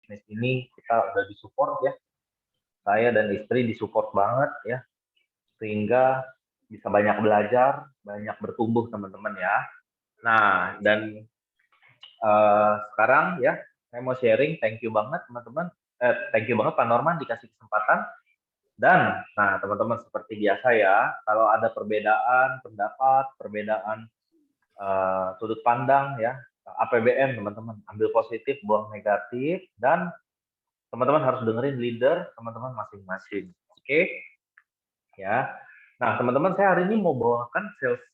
bisnis ini kita udah disupport ya. Saya dan istri disupport banget ya, sehingga bisa banyak belajar, banyak bertumbuh teman-teman ya. Nah, dan sekarang ya, saya mau sharing, thank you banget teman-teman. Thank you banget Pak Norman dikasih kesempatan. Dan, nah teman-teman seperti biasa ya, kalau ada perbedaan pendapat, perbedaan sudut pandang ya, APBN teman-teman, ambil positif, buang negatif, dan teman-teman harus dengerin leader teman-teman masing-masing. Oke? Ya. Nah, teman-teman saya hari ini mau bawakan sales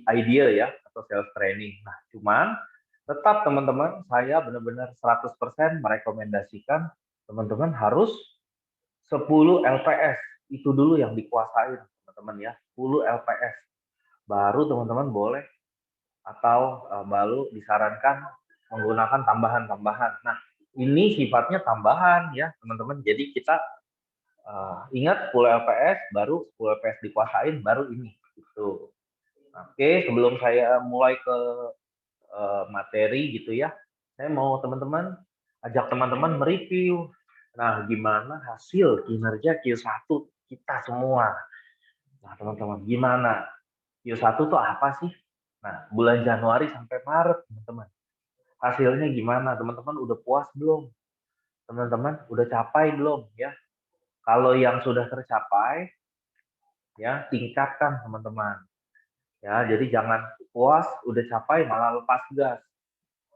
idea ya, atau sales training. Nah, cuman tetap teman-teman saya benar-benar 100% merekomendasikan teman-teman harus 10 LPS. Itu dulu yang dikuasain, teman-teman ya. 10 LPS. Baru teman-teman boleh atau baru disarankan menggunakan tambahan-tambahan. Nah, ini sifatnya tambahan ya, teman-teman. Jadi kita ingat 10 LPS, baru 10 LPS dikuasain, baru ini. Gitu. Oke, sebelum saya mulai ke materi gitu ya, saya mau teman-teman ajak teman-teman mereview. Nah, gimana hasil kinerja Q1 kita semua? Nah, teman-teman, gimana? Q1 tuh apa sih? Nah, bulan Januari sampai Maret, teman-teman. Hasilnya gimana? Teman-teman udah puas belum? Teman-teman udah capai belum ya? Kalau yang sudah tercapai, ya tingkatkan teman-teman. Ya, jadi jangan puas udah capai malah lepas gas.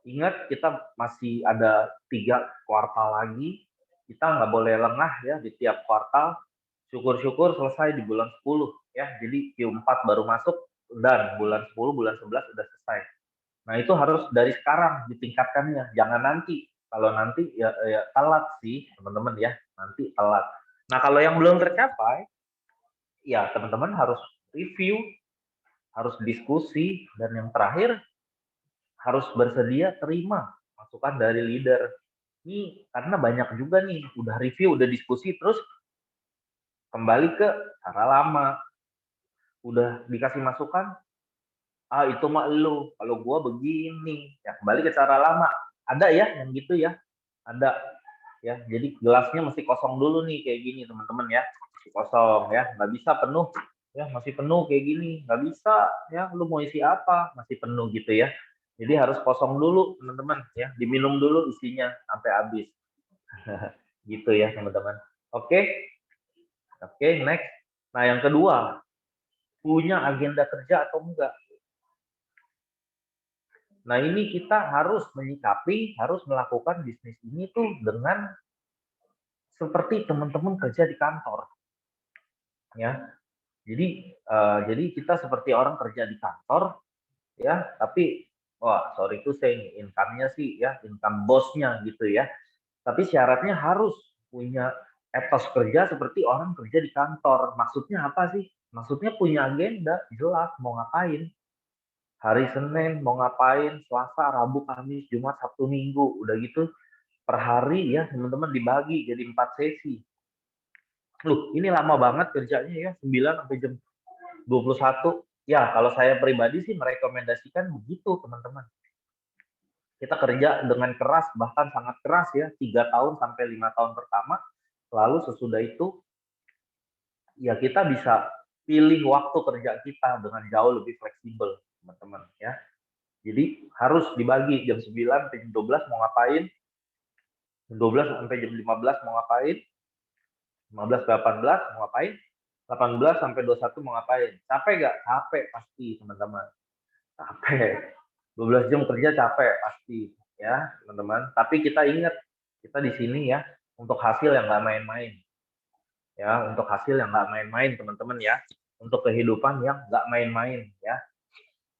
Ingat kita masih ada 3 kuartal lagi, kita nggak boleh lengah ya di tiap kuartal. Syukur-syukur selesai di bulan 10 ya. Jadi Q4 baru masuk dan bulan 10, bulan 11 udah selesai. Nah, itu harus dari sekarang ditingkatkannya, jangan nanti. Kalau nanti ya telat sih, teman-teman ya. Nanti telat. Nah, kalau yang belum tercapai, ya teman-teman harus review, harus diskusi, dan yang terakhir harus bersedia terima masukan dari leader. Ini karena banyak juga nih, udah review, udah diskusi, terus kembali ke cara lama. Udah dikasih masukan, itu mah lu, kalau gua begini. Ya kembali ke cara lama. Ada ya yang gitu ya, ada ya. Jadi gelasnya mesti kosong dulu nih kayak gini teman-teman ya, masih kosong ya, nggak bisa penuh ya, masih penuh kayak gini, nggak bisa ya, lu mau isi apa masih penuh gitu ya. Jadi harus kosong dulu teman-teman ya, diminum dulu isinya sampai habis. Gitu ya teman-teman. Oke, oke, next. Nah yang kedua, punya agenda kerja atau enggak. Nah ini kita harus menyikapi, harus melakukan bisnis ini tuh dengan seperti teman-teman kerja di kantor ya. Jadi kita seperti orang kerja di kantor ya, tapi wah sorry itu saya income-nya sih ya, income bosnya gitu ya. Tapi syaratnya harus punya etos kerja seperti orang kerja di kantor. Maksudnya apa sih? Maksudnya punya agenda jelas mau ngapain. Hari Senin mau ngapain, Selasa, Rabu, Kamis, Jumat, Sabtu, Minggu. Udah gitu per hari ya teman-teman dibagi jadi 4 sesi. Loh, ini lama banget kerjanya ya, 9 sampai jam 21. Ya, kalau saya pribadi sih merekomendasikan begitu, teman-teman. Kita kerja dengan keras, bahkan sangat keras ya, 3 tahun sampai 5 tahun pertama. Lalu sesudah itu, ya kita bisa pilih waktu kerja kita dengan jauh lebih fleksibel, teman-teman ya. Jadi harus dibagi jam 9 sampai jam 12 mau ngapain, jam 12 sampai jam 15 mau ngapain, 15 ke 18 mau ngapain, 18 sampai 21 mau ngapain. Capek nggak? Capek pasti, teman-teman. Capek. 12 jam kerja capek pasti ya, teman-teman. Tapi kita ingat, kita di sini ya untuk hasil yang nggak main-main. Ya, untuk hasil yang nggak main-main, teman-teman ya. Untuk kehidupan yang nggak main-main ya.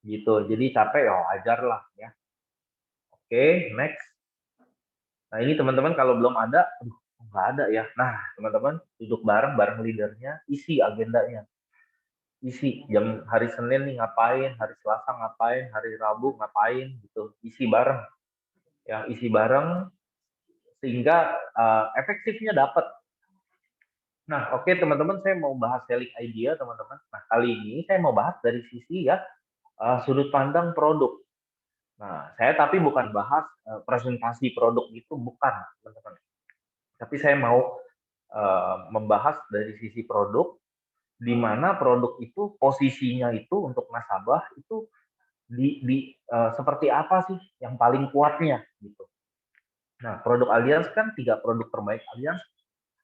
Gitu. Jadi capek ya wajar lah ya. Oke, next. Nah, ini teman-teman kalau belum ada, nggak ada ya. Nah, teman-teman duduk bareng leadernya, isi agendanya. Isi jam hari Senin nih ngapain, hari Selasa ngapain, hari Rabu ngapain gitu. Isi bareng ya, isi bareng sehingga efektifnya dapat. Nah, oke teman-teman, saya mau bahas selling idea teman-teman. Nah, kali ini saya mau bahas dari sisi ya sudut pandang produk. Nah, saya tapi bukan bahas presentasi produk itu, bukan, teman-teman. Tapi saya mau membahas dari sisi produk, di mana produk itu posisinya itu untuk nasabah itu seperti apa sih yang paling kuatnya gitu. Nah, produk Allianz kan 3 produk terbaik Allianz,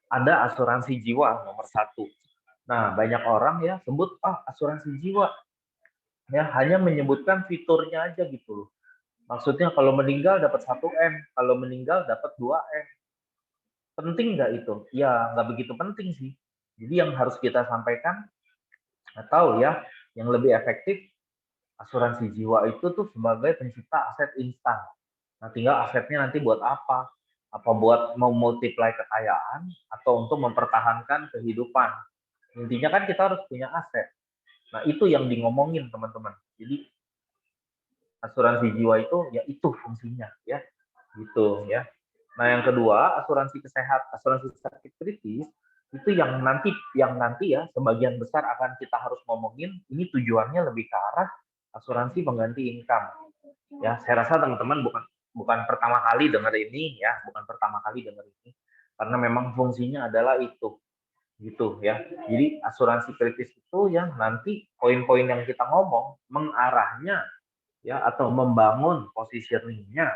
ada asuransi jiwa nomor 1. Nah, banyak orang ya sebut asuransi jiwa, ya hanya menyebutkan fiturnya aja gitu loh. Maksudnya kalau meninggal dapat 1M, kalau meninggal dapat 2M. Penting nggak itu? Ya nggak begitu penting sih. Jadi yang harus kita sampaikan, atau ya yang lebih efektif, asuransi jiwa itu tuh sebagai pencipta aset instan. Nah, tinggal asetnya nanti buat apa? Apa buat memultiply kekayaan atau untuk mempertahankan kehidupan. Intinya kan kita harus punya aset. Nah, itu yang ngomongin teman-teman. Jadi asuransi jiwa itu ya itu fungsinya ya. Gitu ya. Nah, yang kedua, asuransi kesehatan, asuransi sakit kritis itu yang nanti ya sebagian besar akan kita harus ngomongin, ini tujuannya lebih ke arah asuransi pengganti income. Ya, saya rasa teman-teman bukan bukan pertama kali dengar ini ya, bukan pertama kali dengar ini, karena memang fungsinya adalah itu, gitu ya. Jadi asuransi kritis itu yang nanti poin-poin yang kita ngomong mengarahnya ya, atau membangun positioningnya,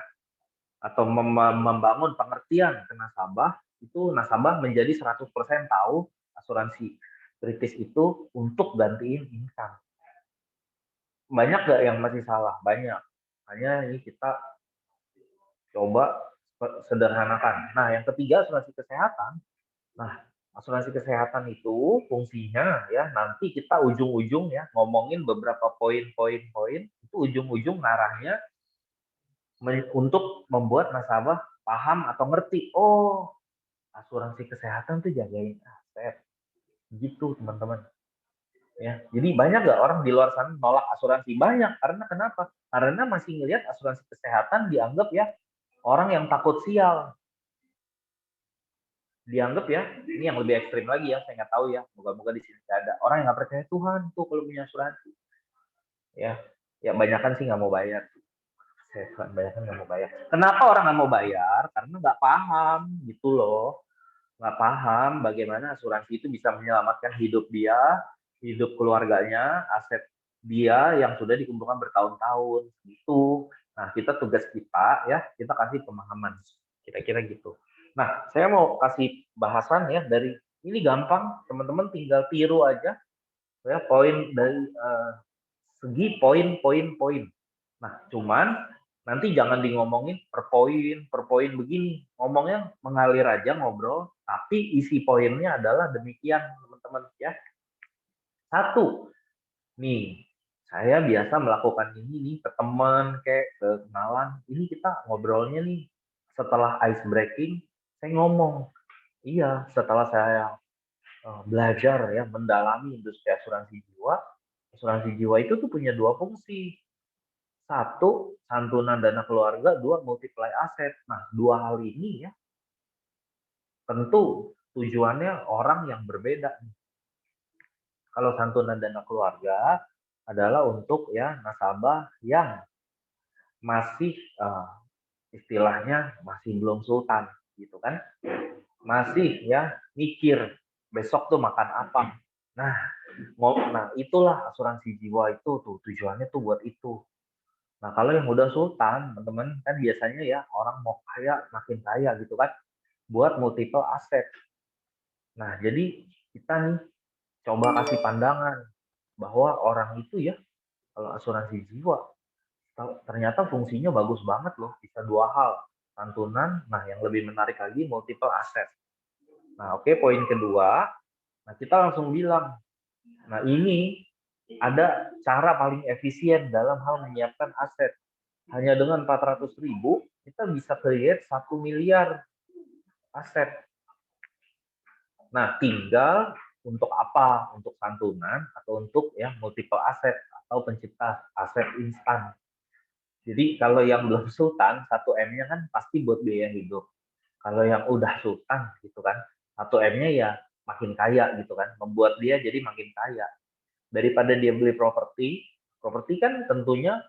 atau membangun pengertian ke nasabah, itu nasabah menjadi 100% tahu asuransi kritis itu untuk gantiin income. Banyak nggak yang masih salah? Banyak. Hanya ini kita coba sederhanakan. Nah, yang ketiga asuransi kesehatan. Nah, asuransi kesehatan itu fungsinya ya nanti kita ujung-ujung ya ngomongin beberapa poin-poin itu ujung-ujung ngarahnya untuk membuat nasabah paham atau ngerti, oh asuransi kesehatan tuh jagain aset, gitu teman-teman. Ya, jadi banyak nggak orang di luar sana nolak asuransi? Banyak. Karena kenapa? Karena masih ngelihat asuransi kesehatan dianggap ya orang yang takut sial. Dianggap ya, ini yang lebih ekstrim lagi ya, saya nggak tahu ya, moga-moga di sini ada orang yang nggak percaya Tuhan tuh kalau punya asuransi. Ya, ya banyak kan sih nggak mau bayar. Saya banyak kan nggak mau bayar. Kenapa orang nggak mau bayar? Karena nggak paham gitu loh. Nggak paham bagaimana asuransi itu bisa menyelamatkan hidup dia, hidup keluarganya, aset dia yang sudah dikumpulkan bertahun-tahun gitu. Nah, tugas kita ya, kita kasih pemahaman. Kira-kira gitu. Nah, saya mau kasih bahasan ya dari ini gampang, teman-teman tinggal tiru aja ya poin dari segi poin-poin-poin. Nah, cuman nanti jangan ngomongin per poin begini. Ngomongnya mengalir aja ngobrol, tapi isi poinnya adalah demikian, teman-teman ya. Satu, nih, saya biasa melakukan ini nih ke teman, kayak ke kenalan. Ini kita ngobrolnya nih setelah ice breaking, saya ngomong, iya, setelah saya belajar ya mendalami industri asuransi jiwa itu tuh punya dua fungsi. Satu, santunan dana keluarga, dua, multiply aset. Nah, dua hal ini ya, tentu tujuannya orang yang berbeda. Kalau santunan dana keluarga adalah untuk ya nasabah yang masih istilahnya masih belum sultan gitu kan. Masih ya mikir besok tuh makan apa. Nah, itulah asuransi jiwa itu tuh tujuannya tuh buat itu. Nah, kalau yang udah sultan, teman-teman, kan biasanya ya orang mau kaya, makin kaya gitu kan, buat multiple aset. Nah, jadi kita nih coba kasih pandangan bahwa orang itu ya, kalau asuransi jiwa, ternyata fungsinya bagus banget loh, bisa dua hal, santunan, nah yang lebih menarik lagi multiple aset. Nah, oke, poin kedua, nah kita langsung bilang, nah ini ada cara paling efisien dalam hal menyiapkan aset. Hanya dengan 400.000 kita bisa create 1 miliar aset. Nah, tinggal untuk apa? Untuk santunan atau untuk ya multiple aset atau pencipta aset instan. Jadi kalau yang belum sultan, 1M-nya kan pasti buat biaya hidup. Kalau yang udah sultan gitu kan, 1M-nya ya makin kaya gitu kan, membuat dia jadi makin kaya. Daripada dia beli properti, properti kan tentunya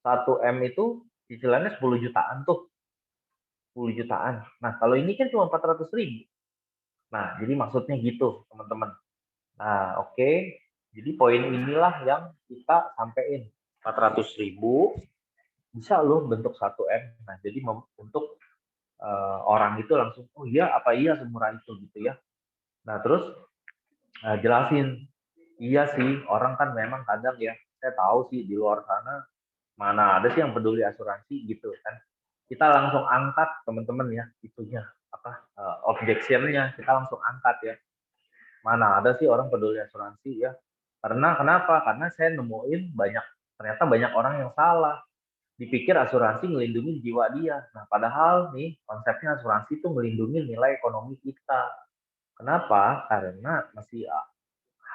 1 M itu cicilannya 10 jutaan tuh. 10 jutaan. Nah, kalau ini kan cuma 400.000. Nah, jadi maksudnya gitu, teman-teman. Nah, oke. Jadi poin inilah yang kita sampaikan. 400.000 bisa loh bentuk 1 M. Nah, jadi untuk orang itu langsung, oh iya, apa iya semurah itu gitu ya. Nah, terus jelasin, iya sih, orang kan memang kadang ya, saya tahu sih di luar sana, mana ada sih yang peduli asuransi gitu kan. Kita langsung angkat teman-teman ya, itunya, objection-nya, kita langsung angkat ya. Mana ada sih orang peduli asuransi ya. Karena kenapa? Karena saya nemuin ternyata banyak orang yang salah. Dipikir asuransi ngelindungin jiwa dia. Nah, padahal nih konsepnya asuransi itu ngelindungin nilai ekonomi kita. Kenapa? Karena masih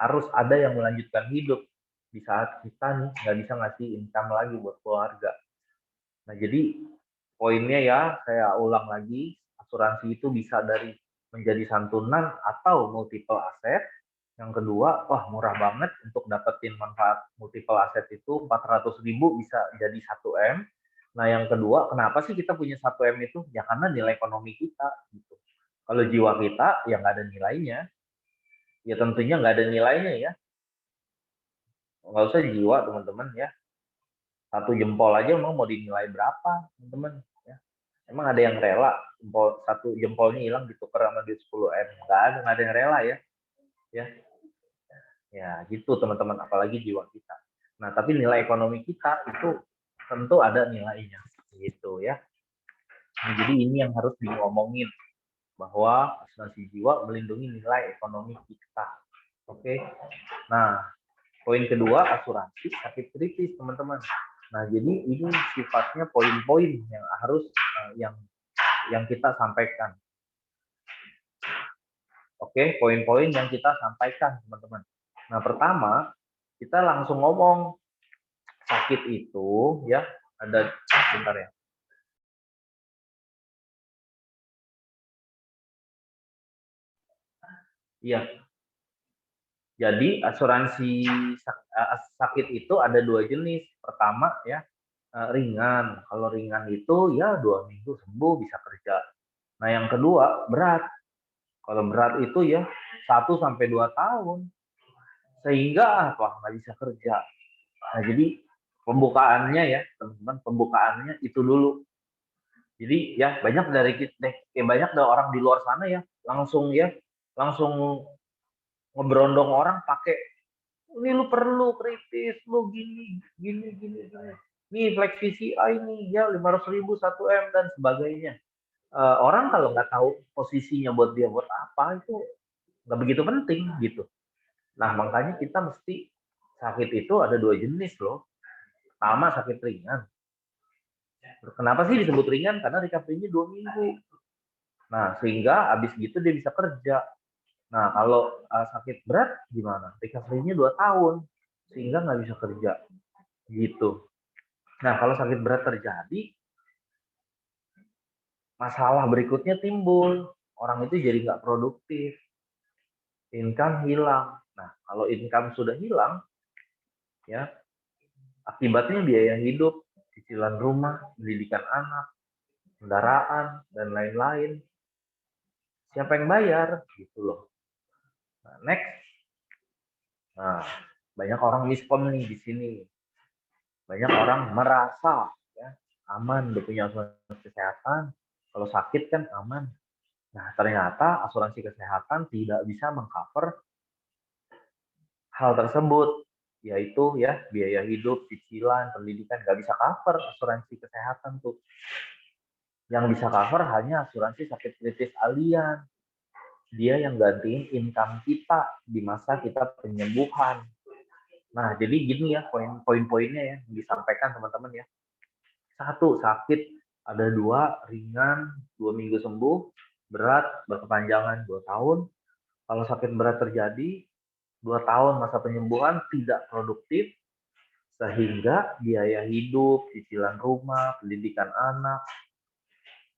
harus ada yang melanjutkan hidup di saat kita nih nggak bisa ngasih income lagi buat keluarga. Nah, jadi poinnya ya, saya ulang lagi, asuransi itu bisa dari menjadi santunan atau multiple aset. Yang kedua, wah murah banget untuk dapetin manfaat multiple aset itu 400.000 bisa jadi 1 M. Nah, yang kedua, kenapa sih kita punya 1 M itu? Ya karena nilai ekonomi kita gitu. Kalau jiwa kita ya nggak ada nilainya, ya tentunya nggak ada nilainya ya. Nggak usah jiwa teman-teman ya. 1 jempol aja emang mau dinilai berapa teman-teman ya. Emang ada yang rela 1 jempolnya hilang ditukar sama duit 10 M? Nggak ada yang rela ya. Ya gitu teman-teman, apalagi jiwa kita. Nah, tapi nilai ekonomi kita itu tentu ada nilainya gitu ya. Nah, jadi ini yang harus diomongin, bahwa asuransi jiwa melindungi nilai ekonomi kita. Oke. Nah, poin kedua, asuransi sakit kritis teman-teman. Nah, jadi ini sifatnya poin-poin yang harus yang kita sampaikan. Oke, poin-poin yang kita sampaikan teman-teman. Nah, pertama kita langsung ngomong sakit itu ya, ada bentar ya. Iya. Jadi asuransi sakit itu ada 2 jenis. Pertama ya, ringan. Kalau ringan itu ya 2 minggu sembuh bisa kerja. Nah, yang kedua berat. Kalau berat itu ya 1 sampai 2 tahun. Sehingga apa? Nggak bisa kerja. Nah, jadi pembukaannya ya teman-teman, pembukaannya itu dulu. Jadi ya banyak dari orang di luar sana ya langsung ngeberondong orang pakai, ini lu perlu kritis, lu gini gini gini gini. Nih flex VCI nih ya 500.000 1 M dan sebagainya. Orang kalau nggak tahu posisinya buat dia buat apa itu nggak begitu penting gitu. Nah, makanya kita mesti, sakit itu ada 2 jenis loh. Pertama sakit ringan. Kenapa sih disebut ringan? Karena recovery-nya 2 minggu. Nah, sehingga habis gitu dia bisa kerja. Nah, kalau sakit berat gimana? Recovery-nya 2 tahun, sehingga nggak bisa kerja. Gitu. Nah, kalau sakit berat terjadi, masalah berikutnya timbul. Orang itu jadi nggak produktif. Income hilang. Nah, kalau income sudah hilang, ya akibatnya biaya hidup, cicilan rumah, pendidikan anak, kendaraan, dan lain-lain. Siapa yang bayar? Gitu loh. Nah, next. Nah, banyak orang miskom nih di sini. Banyak orang merasa ya, aman, udah punya asuransi kesehatan. Kalau sakit kan aman. Nah, ternyata asuransi kesehatan tidak bisa mengcover hal tersebut, yaitu ya biaya hidup, cicilan, pendidikan, nggak bisa cover asuransi kesehatan tuh. Yang bisa cover hanya asuransi sakit kritis alien. Dia yang gantiin income kita di masa kita penyembuhan. Nah, jadi gini ya poin-poinnya ya yang disampaikan teman-teman ya. 1, sakit ada 2, ringan 2 minggu sembuh, berat berkepanjangan 2 tahun. Kalau sakit berat terjadi 2 tahun masa penyembuhan tidak produktif, sehingga biaya hidup, cicilan rumah, pendidikan anak,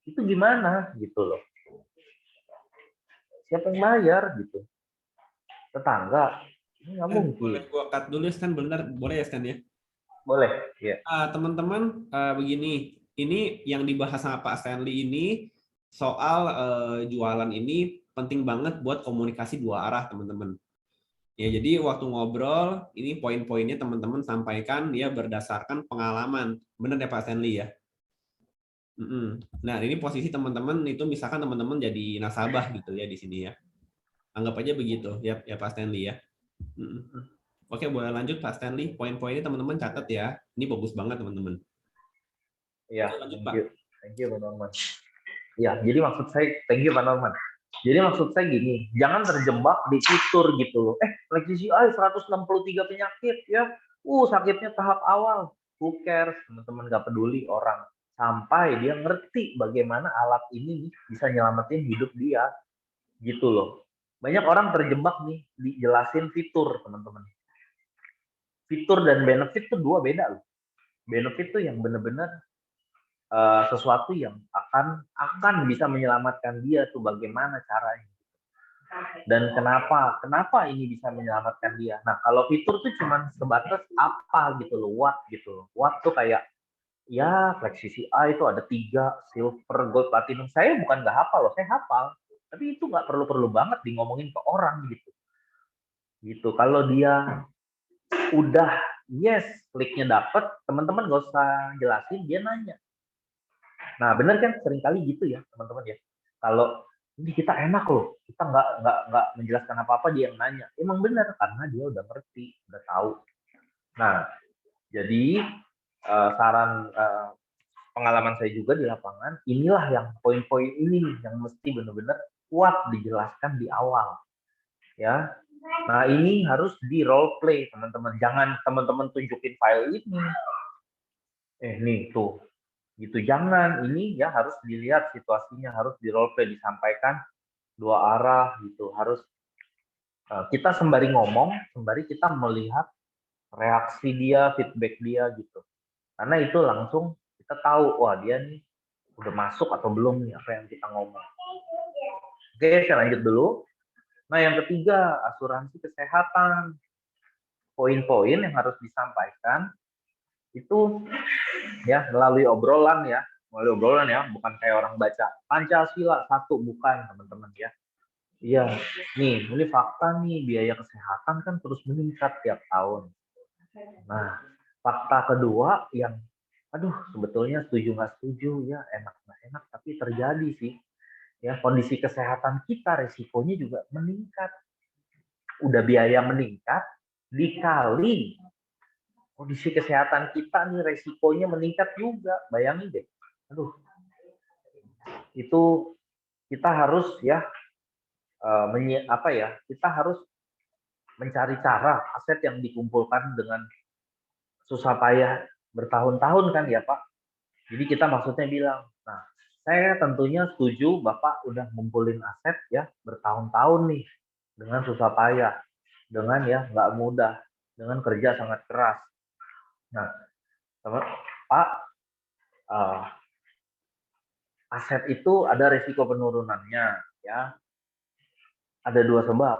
itu gimana gitu loh. Siapa yang bayar gitu? Tetangga? Ini nggak mungkin. Boleh gua cut dulu Stan, benar boleh ya Stan ya? Boleh. Iya. Teman-teman, begini, ini yang dibahas sama Pak Stanley ini soal jualan ini penting banget buat komunikasi dua arah, teman-teman. Ya, jadi waktu ngobrol, ini poin-poinnya teman-teman sampaikan ya berdasarkan pengalaman. Benar ya Pak Stanley ya? Nah, ini posisi teman-teman itu misalkan teman-teman jadi nasabah gitu ya di sini ya. Anggap aja begitu ya, ya Pak Stanley ya. Oke, boleh lanjut Pak Stanley. Poin-poinnya teman-teman catat ya. Ini bagus banget teman-teman. Iya, Oke, lanjut thank Pak. you. Thank you, Pak Norman. Ya, jadi maksud saya, thank you Pak Norman. Jadi maksud saya gini, jangan terjebak di fitur gitu loh. Lexi CI 163 penyakit ya. Sakitnya tahap awal. Who cares? Teman-teman gak peduli orang. Sampai dia ngerti bagaimana alat ini bisa nyelamatin hidup dia. Gitu loh. Banyak orang terjebak nih, dijelasin fitur, teman-teman. Fitur dan benefit itu dua beda loh. Benefit itu yang benar-benar sesuatu yang akan bisa menyelamatkan dia tuh bagaimana caranya dan kenapa ini bisa menyelamatkan dia. Nah kalau fitur tuh cuman sebatas apa gitu loh, what gitu loh. What tuh kayak ya Flexi CI itu ada 3 silver, gold, platinum. Saya bukan nggak hafal loh, saya hafal. Tapi itu nggak perlu banget di ngomongin ke orang gitu. Gitu. Kalau dia udah yes kliknya dapet, teman-teman nggak usah jelasin, dia nanya. Nah, benar kan seringkali gitu ya, teman-teman ya. Kalau ini kita enak loh, kita nggak menjelaskan apa-apa, dia yang nanya. Emang benar karena dia udah ngerti, udah tahu. Nah, jadi saran pengalaman saya juga di lapangan, inilah yang poin-poin ini nih yang mesti benar-benar kuat dijelaskan di awal, ya. Nah, ini harus di role play, teman-teman. Jangan teman-teman tunjukin file ini. Nih tuh, gitu jangan, ini ya harus dilihat situasinya, harus di role play, disampaikan dua arah gitu, harus kita sembari ngomong sembari kita melihat reaksi dia, feedback dia gitu, karena itu langsung kita tahu wah dia nih udah masuk atau belum nih apa yang kita ngomong. Oke, saya lanjut dulu. Nah yang ketiga, asuransi kesehatan. Poin-poin yang harus disampaikan itu ya melalui obrolan ya, bukan kayak orang baca Pancasila satu, bukan teman-teman ya. Iya, nih ini fakta nih, biaya kesehatan kan terus meningkat tiap tahun. Nah, fakta kedua yang aduh sebetulnya setuju nggak setuju ya, enak nggak enak tapi terjadi sih. Ya, kondisi kesehatan kita resikonya juga meningkat. Udah biaya meningkat dikali kondisi kesehatan kita nih resikonya meningkat juga. Bayangin deh. Aduh, itu kita harus ya kita harus mencari cara aset yang dikumpulkan dengan susah payah bertahun-tahun kan ya Pak. Jadi kita maksudnya bilang, nah saya tentunya setuju Bapak udah ngumpulin aset ya bertahun-tahun nih dengan susah payah, dengan ya nggak mudah, dengan kerja sangat keras. Nah, Pak, uh, aset itu ada risiko penurunannya ya. Ada dua sebab.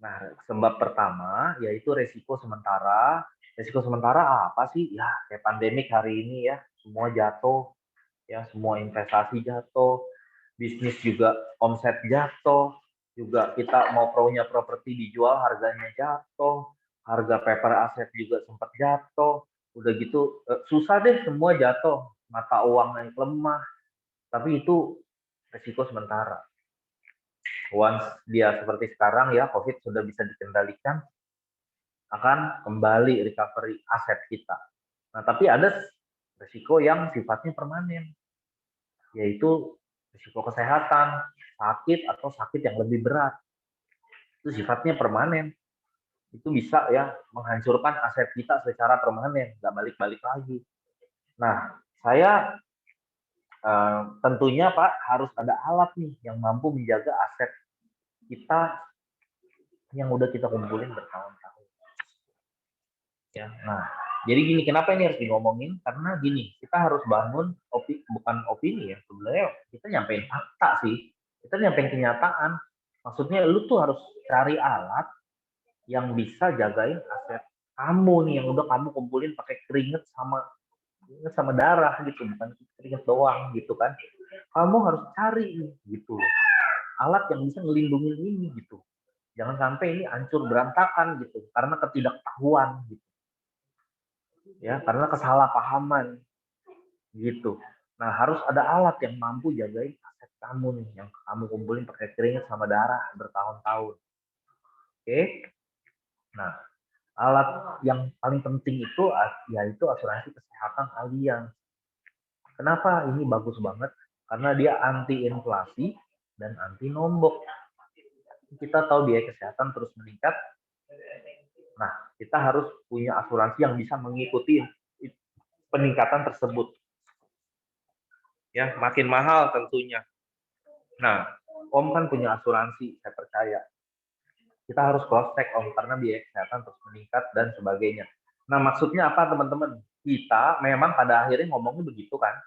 Nah, sebab pertama yaitu resiko sementara. Resiko sementara apa sih? Ya, kayak pandemik hari ini ya, semua jatuh, ya semua investasi jatuh, bisnis juga omset jatuh, juga kita mau punya properti dijual harganya jatuh, harga paper aset juga sempat jatuh, udah gitu susah deh semua jatuh, mata uang naik lemah, tapi itu resiko sementara. Once dia seperti sekarang ya, COVID sudah bisa dikendalikan, akan kembali recovery aset kita. Nah, tapi ada risiko yang sifatnya permanen, yaitu risiko kesehatan, sakit atau sakit yang lebih berat. Itu sifatnya permanen. Itu bisa ya menghancurkan aset kita secara permanen, nggak balik-balik lagi. Nah, saya tentunya Pak harus ada alat nih yang mampu menjaga aset kita yang udah kita kumpulin bertahun-tahun. Ya, nah, jadi gini, kenapa ini harus ngomongin? Karena gini, kita harus bangun bukan opini ya, sebenarnya kita nyampein fakta sih, kita nyampein kenyataan. Maksudnya lu tuh harus cari alat yang bisa jagain aset kamu nih yang udah kamu kumpulin pakai keringet sama darah gitu, bukan keringet doang gitu kan. Kamu harus cari nih gitu loh, alat yang bisa ngelindungin ini gitu. Jangan sampai ini hancur berantakan gitu karena ketidaktahuan gitu. Ya, karena kesalahpahaman gitu. Nah, harus ada alat yang mampu jagain aset kamu nih yang kamu kumpulin pakai keringat sama darah bertahun-tahun. Oke? Nah, alat yang paling penting itu yaitu asuransi kesehatan kalian. Kenapa ini bagus banget? Karena dia anti inflasi dan anti nombok. Kita tahu biaya kesehatan terus meningkat. Nah, kita harus punya asuransi yang bisa mengikuti peningkatan tersebut. Ya, makin mahal tentunya. Nah, Om kan punya asuransi, saya percaya. Kita harus cross check Om karena biaya kesehatan terus meningkat dan sebagainya. Nah, maksudnya apa teman-teman? Kita memang pada akhirnya ngomongnya begitu kan?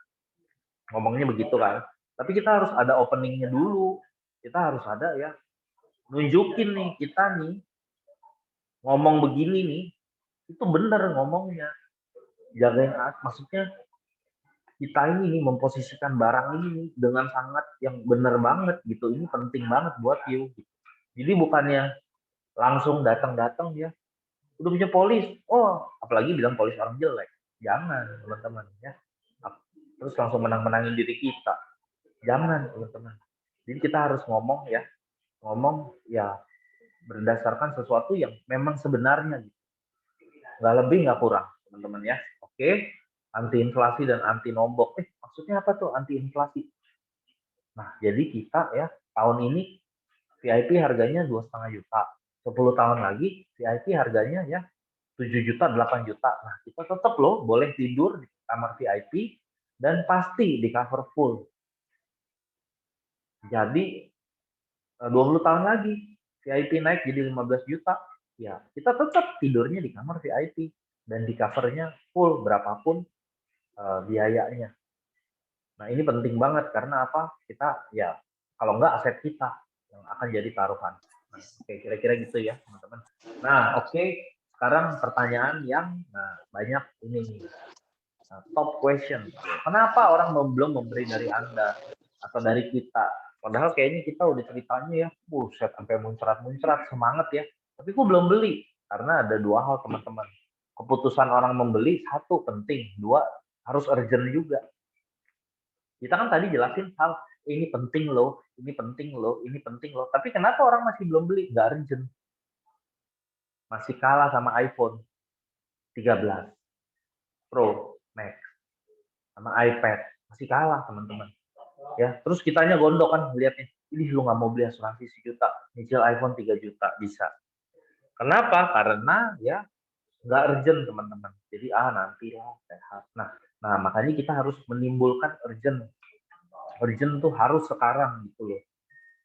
Ngomongnya begitu kan? Tapi kita harus ada openingnya dulu. Kita harus ada ya, nunjukin nih kita nih ngomong begini nih, itu benar ngomongnya. Jagain, maksudnya kita ini nih memposisikan barang ini nih dengan sangat yang benar banget gitu. Ini penting banget buat you. Jadi bukannya langsung datang-datang ya, udah punya polis, oh apalagi bilang polis orang jelek, jangan teman-teman ya. Terus langsung menang-menangin diri kita, jangan teman-teman. Jadi kita harus ngomong ya berdasarkan sesuatu yang memang sebenarnya gitu. Nggak lebih nggak kurang teman-teman ya. Oke, anti inflasi dan anti nombok. Maksudnya apa tuh anti inflasi? Nah, jadi kita ya tahun ini VIP harganya 2,5 juta. 10 tahun lagi VIP harganya ya 7 juta, 8 juta. Nah, kita tetap loh boleh tidur di kamar VIP dan pasti di cover full. Jadi 20 tahun lagi VIP naik jadi 15 juta. Ya, kita tetap tidurnya di kamar VIP dan di covernya full berapapun biayanya. Nah, ini penting banget karena apa? Kita ya kalau enggak aset kita yang akan jadi taruhan. Nah, oke, kira-kira gitu ya, teman-teman. Nah, oke, sekarang pertanyaan yang banyak ini nih. Nah, top question. Kenapa orang belum memberi dari Anda atau dari kita? Padahal kayaknya kita udah ceritanya ya, buset sampai muncrat-muncrat semangat ya. Tapi kok belum beli? Karena ada dua hal teman-teman. Keputusan orang membeli satu penting, dua harus urgent juga. Kita kan tadi jelasin hal ini penting loh, ini penting loh, ini penting loh. Tapi kenapa orang masih belum beli? Nggak urgent. Masih kalah sama iPhone 13 Pro Max sama iPad. Masih kalah teman-teman. Ya, terus kitanya gondok kan lihatnya. Ini lu nggak mau beli asuransi 1 juta, nyicil iPhone 3 juta bisa. Kenapa? Karena ya nggak urgent teman-teman. Jadi nantilah sehat. Nah makanya kita harus menimbulkan urgent. Urgent tuh harus sekarang gitu loh.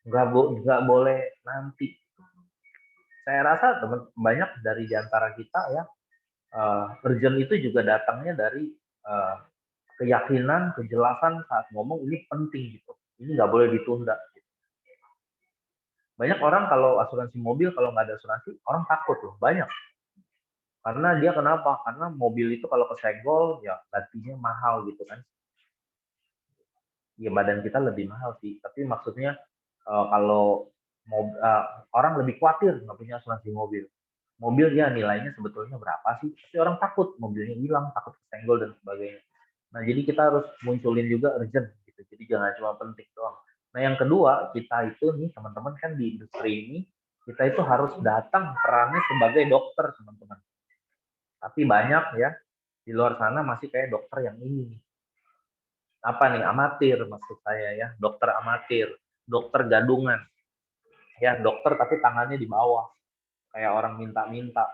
Nggak boleh nanti. Saya rasa banyak dari diantara kita ya urgent itu juga datangnya dari keyakinan, kejelasan saat ngomong ini penting gitu. Ini nggak boleh ditunda. Banyak orang kalau asuransi mobil, kalau nggak ada asuransi, orang takut loh, banyak. Karena dia kenapa? Karena mobil itu kalau kesenggol, ya gantinya mahal gitu kan. Ya badan kita lebih mahal sih, tapi maksudnya kalau orang lebih khawatir nggak punya asuransi mobil. Mobil ya nilainya sebetulnya berapa sih? Tapi orang takut mobilnya hilang, takut kesenggol dan sebagainya. Nah jadi kita harus munculin juga urgent gitu. Jadi jangan cuma penting doang. Nah yang kedua kita itu nih teman-teman kan di industri ini kita itu harus datang perannya sebagai dokter teman-teman. Tapi banyak ya di luar sana masih kayak dokter yang ini apa nih amatir maksud saya ya dokter amatir, dokter gadungan ya dokter tapi tangannya di bawah kayak orang minta-minta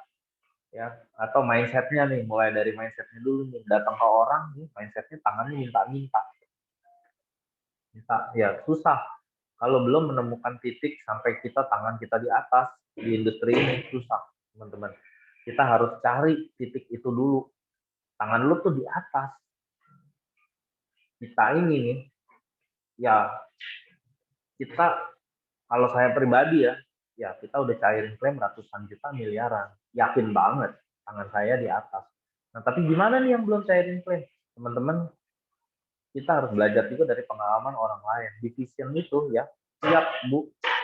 ya atau mindsetnya nih mulai dari mindsetnya dulu nih datang ke orang nih mindsetnya tangannya minta-minta ya susah kalau belum menemukan titik sampai kita tangan kita di atas di industri ini susah teman-teman kita harus cari titik itu dulu tangan lu tuh di atas kita ini nih ya kita kalau saya pribadi ya kita udah cairin klaim ratusan juta miliaran yakin banget tangan saya di atas. Nah, tapi gimana nih yang belum cairin klaim? Teman-teman, kita harus belajar juga dari pengalaman orang lain. Di Vision itu ya,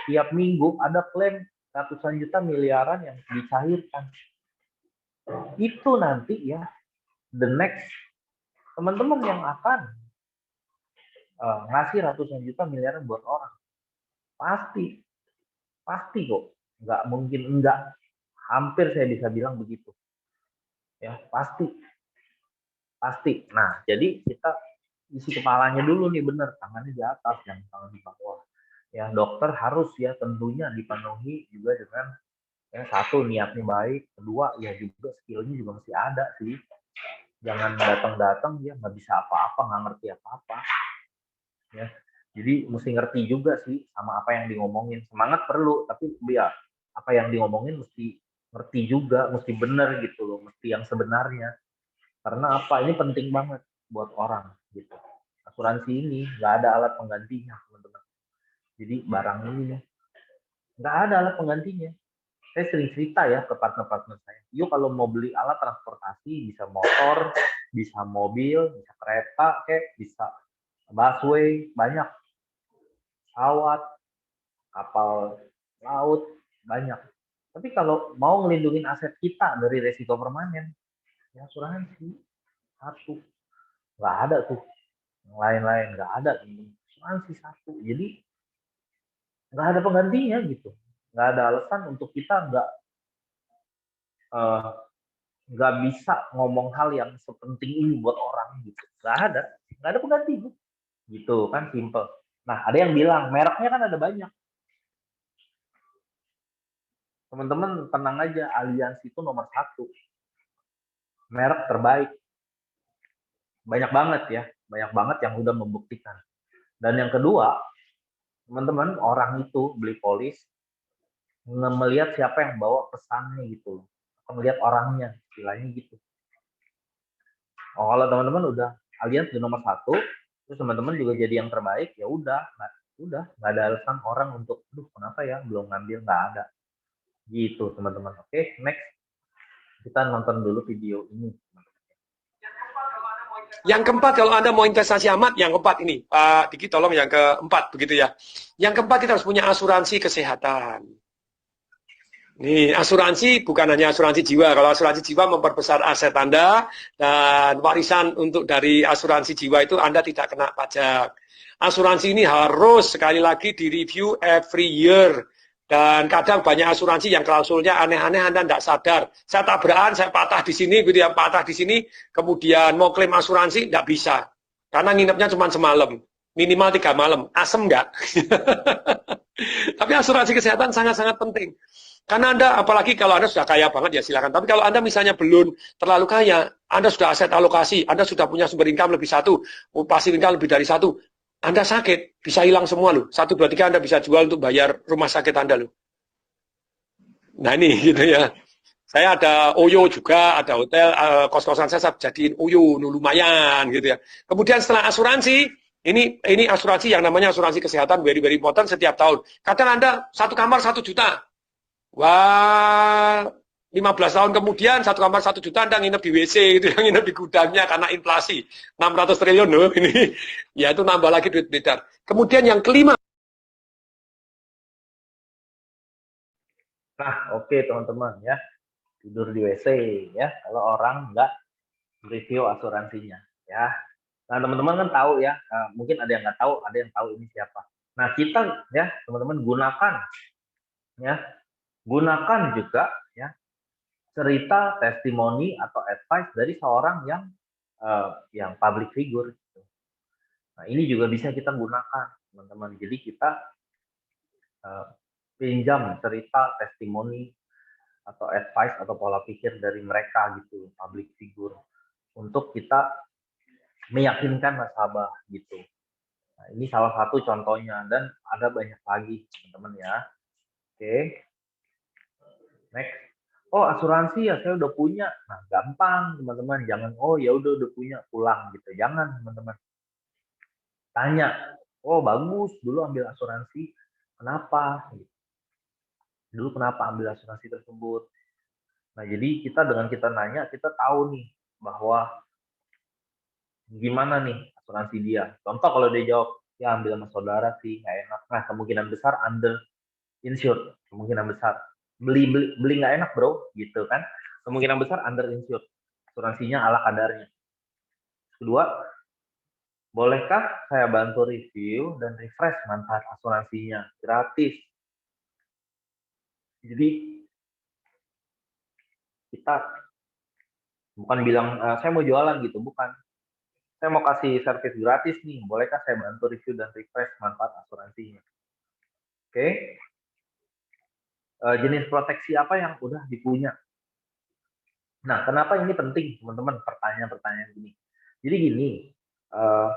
tiap minggu ada klaim ratusan juta miliaran yang dicairkan. Itu nanti ya, the next teman-teman yang akan ngasih ratusan juta miliaran buat orang. Pasti kok. Nggak mungkin enggak. Hampir saya bisa bilang begitu. Ya, pasti. Nah, jadi kita isi kepalanya dulu nih bener, tangannya di atas, jangan tangan di bawah. Ya, dokter harus ya tentunya dipenuhi juga dengan satu niatnya baik, kedua ya juga skillnya juga mesti ada sih. Jangan datang-datang ya nggak bisa apa-apa, nggak ngerti apa-apa. Ya, jadi mesti ngerti juga sih sama apa yang ngomongin. Semangat perlu, tapi ya apa yang ngomongin mesti ngerti juga, mesti bener gitu loh, mesti yang sebenarnya. Karena apa? Ini penting banget buat orang gitu. Asuransi ini nggak ada alat penggantinya, teman-teman. Jadi barang ini nggak ada alat penggantinya. Saya sering cerita ya ke partner-partner saya. Yuk kalau mau beli alat transportasi, bisa motor, bisa mobil, bisa kereta, bisa busway, banyak. Pesawat, kapal laut, banyak. Tapi kalau mau ngelindungin aset kita dari resiko permanen, ya asuransi satu. Nggak ada tuh. Yang lain-lain nggak ada. Asuransi satu. Jadi nggak ada penggantinya gitu. Nggak ada alasan untuk kita uh, nggak bisa ngomong hal yang sepenting ini buat orang gitu. Nggak ada pengganti gitu kan, simple. Nah, ada yang bilang mereknya kan ada banyak. Teman-teman tenang aja, Aliansi itu nomor satu, merek terbaik. Banyak banget yang udah membuktikan. Dan yang kedua, teman-teman, orang itu beli polis melihat siapa yang bawa pesannya gitu, melihat orangnya, istilahnya gitu. Oh, kalau teman-teman udah Allianz di nomor satu, terus teman-teman juga jadi yang terbaik, ya udah nggak ada alasan orang untuk, kenapa ya belum ngambil, nggak ada. Gitu teman-teman. Oke, next kita nonton dulu video ini. Yang keempat, kalau Anda mau investasi amat, yang keempat ini, Pak Diki tolong yang keempat, begitu ya. Yang keempat, kita harus punya asuransi kesehatan. Nih, asuransi bukan hanya asuransi jiwa. Kalau asuransi jiwa memperbesar aset Anda, dan warisan untuk dari asuransi jiwa itu Anda tidak kena pajak. Asuransi ini harus sekali lagi direview every year. Dan kadang banyak asuransi yang klausulnya aneh-aneh, Anda tidak sadar. Saya tabrakan, saya patah di sini, gitu ya, patah di sini, kemudian mau klaim asuransi, tidak bisa. Karena nginepnya cuma semalam, minimal 3 malam. Asem nggak? Tapi asuransi kesehatan sangat-sangat penting. Karena Anda, apalagi kalau Anda sudah kaya banget, ya silakan. Tapi kalau Anda misalnya belum terlalu kaya, Anda sudah aset alokasi, Anda sudah punya sumber income lebih satu, pasif income lebih dari satu, Anda sakit, bisa hilang semua loh. 1, 2, 3 Anda bisa jual untuk bayar rumah sakit Anda loh. Nah ini gitu ya. Saya ada Oyo juga, ada hotel, kos-kosan saya jadiin Oyo, lumayan gitu ya. Kemudian setelah asuransi, ini asuransi yang namanya asuransi kesehatan, very very important setiap tahun. Kadang Anda satu kamar 1 juta. Wah, 15 tahun kemudian satu kamar 1 juta Anda nginep di WC itu, yang nginep di gudangnya karena inflasi 600 triliun loh ini. Ya itu nambah lagi duit beredar. Kemudian yang kelima. Nah, oke teman-teman ya, tidur di WC ya kalau orang nggak review asuransinya ya. Nah, teman-teman kan tahu ya, mungkin ada yang nggak tahu, ada yang tahu ini siapa. Nah, kita ya teman-teman gunakan juga ya cerita, testimoni atau advice dari seorang yang public figure. Nah, ini juga bisa kita gunakan, teman-teman. Jadi kita pinjam cerita, testimoni atau advice atau pola pikir dari mereka gitu, public figure, untuk kita meyakinkan nasabah gitu. Nah, ini salah satu contohnya dan ada banyak lagi, teman-teman ya. Oke. Next. Oh, asuransi ya saya udah punya. Nah, gampang teman-teman, jangan ya udah punya pulang gitu. Jangan, teman-teman. Tanya. Oh, bagus, dulu ambil asuransi. Kenapa? Dulu kenapa ambil asuransi tersebut? Nah, jadi dengan kita nanya, kita tahu nih bahwa gimana nih asuransi dia. Contoh kalau dia jawab, ya ambil sama saudara sih, nggak enak. Nah, kemungkinan besar under insured, kemungkinan besar. Beli nggak enak bro, gitu kan. Kemungkinan besar under insured. Asuransinya ala kadarnya. Kedua, bolehkah saya bantu review dan refresh manfaat asuransinya? Gratis. Jadi kita bukan bilang saya mau jualan gitu, bukan. Saya mau kasih servis gratis nih, bolehkah saya bantu review dan refresh manfaat asuransinya? Oke. Jenis proteksi apa yang udah dipunya? Nah, kenapa ini penting, teman-teman? Pertanyaan-pertanyaan gini. Jadi gini, eh,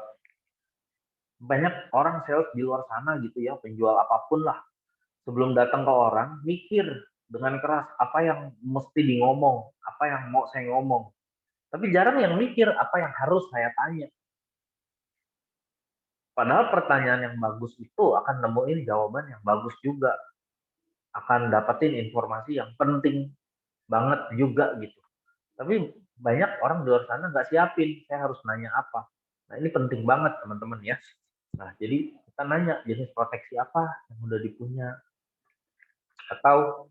banyak orang sales di luar sana gitu ya, penjual apapun lah, sebelum datang ke orang, mikir dengan keras apa yang mesti di ngomong, apa yang mau saya ngomong. Tapi jarang yang mikir apa yang harus saya tanya. Padahal pertanyaan yang bagus itu akan nemuin jawaban yang bagus juga. Akan dapetin informasi yang penting banget juga gitu. Tapi banyak orang di luar sana nggak siapin, saya harus nanya apa. Nah, ini penting banget teman-teman ya. Nah, jadi kita nanya jenis proteksi apa yang udah dipunya. Atau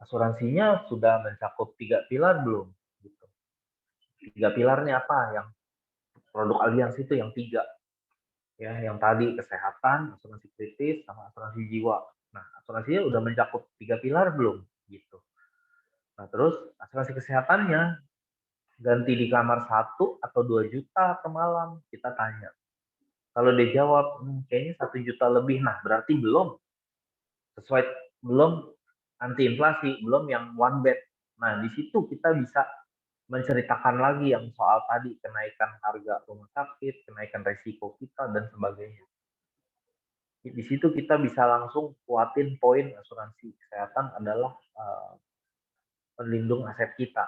asuransinya sudah mencakup 3 pilar belum? Gitu. 3 pilarnya apa? Yang produk aliansi itu yang 3. Ya, yang tadi kesehatan, asuransi kritis, sama asuransi jiwa. Nah, asuransinya udah mencakup 3 pilar belum? Gitu. Nah, terus asuransi kesehatannya ganti di kamar 1 atau 2 juta per malam, kita tanya. Kalau dia jawab, kayaknya 1 juta lebih, nah berarti belum sesuai, belum anti inflasi, belum yang one bed. Nah, di situ kita bisa menceritakan lagi yang soal tadi, kenaikan harga rumah sakit, kenaikan resiko kita, dan sebagainya. Di situ kita bisa langsung kuatin poin asuransi kesehatan adalah pelindung aset kita.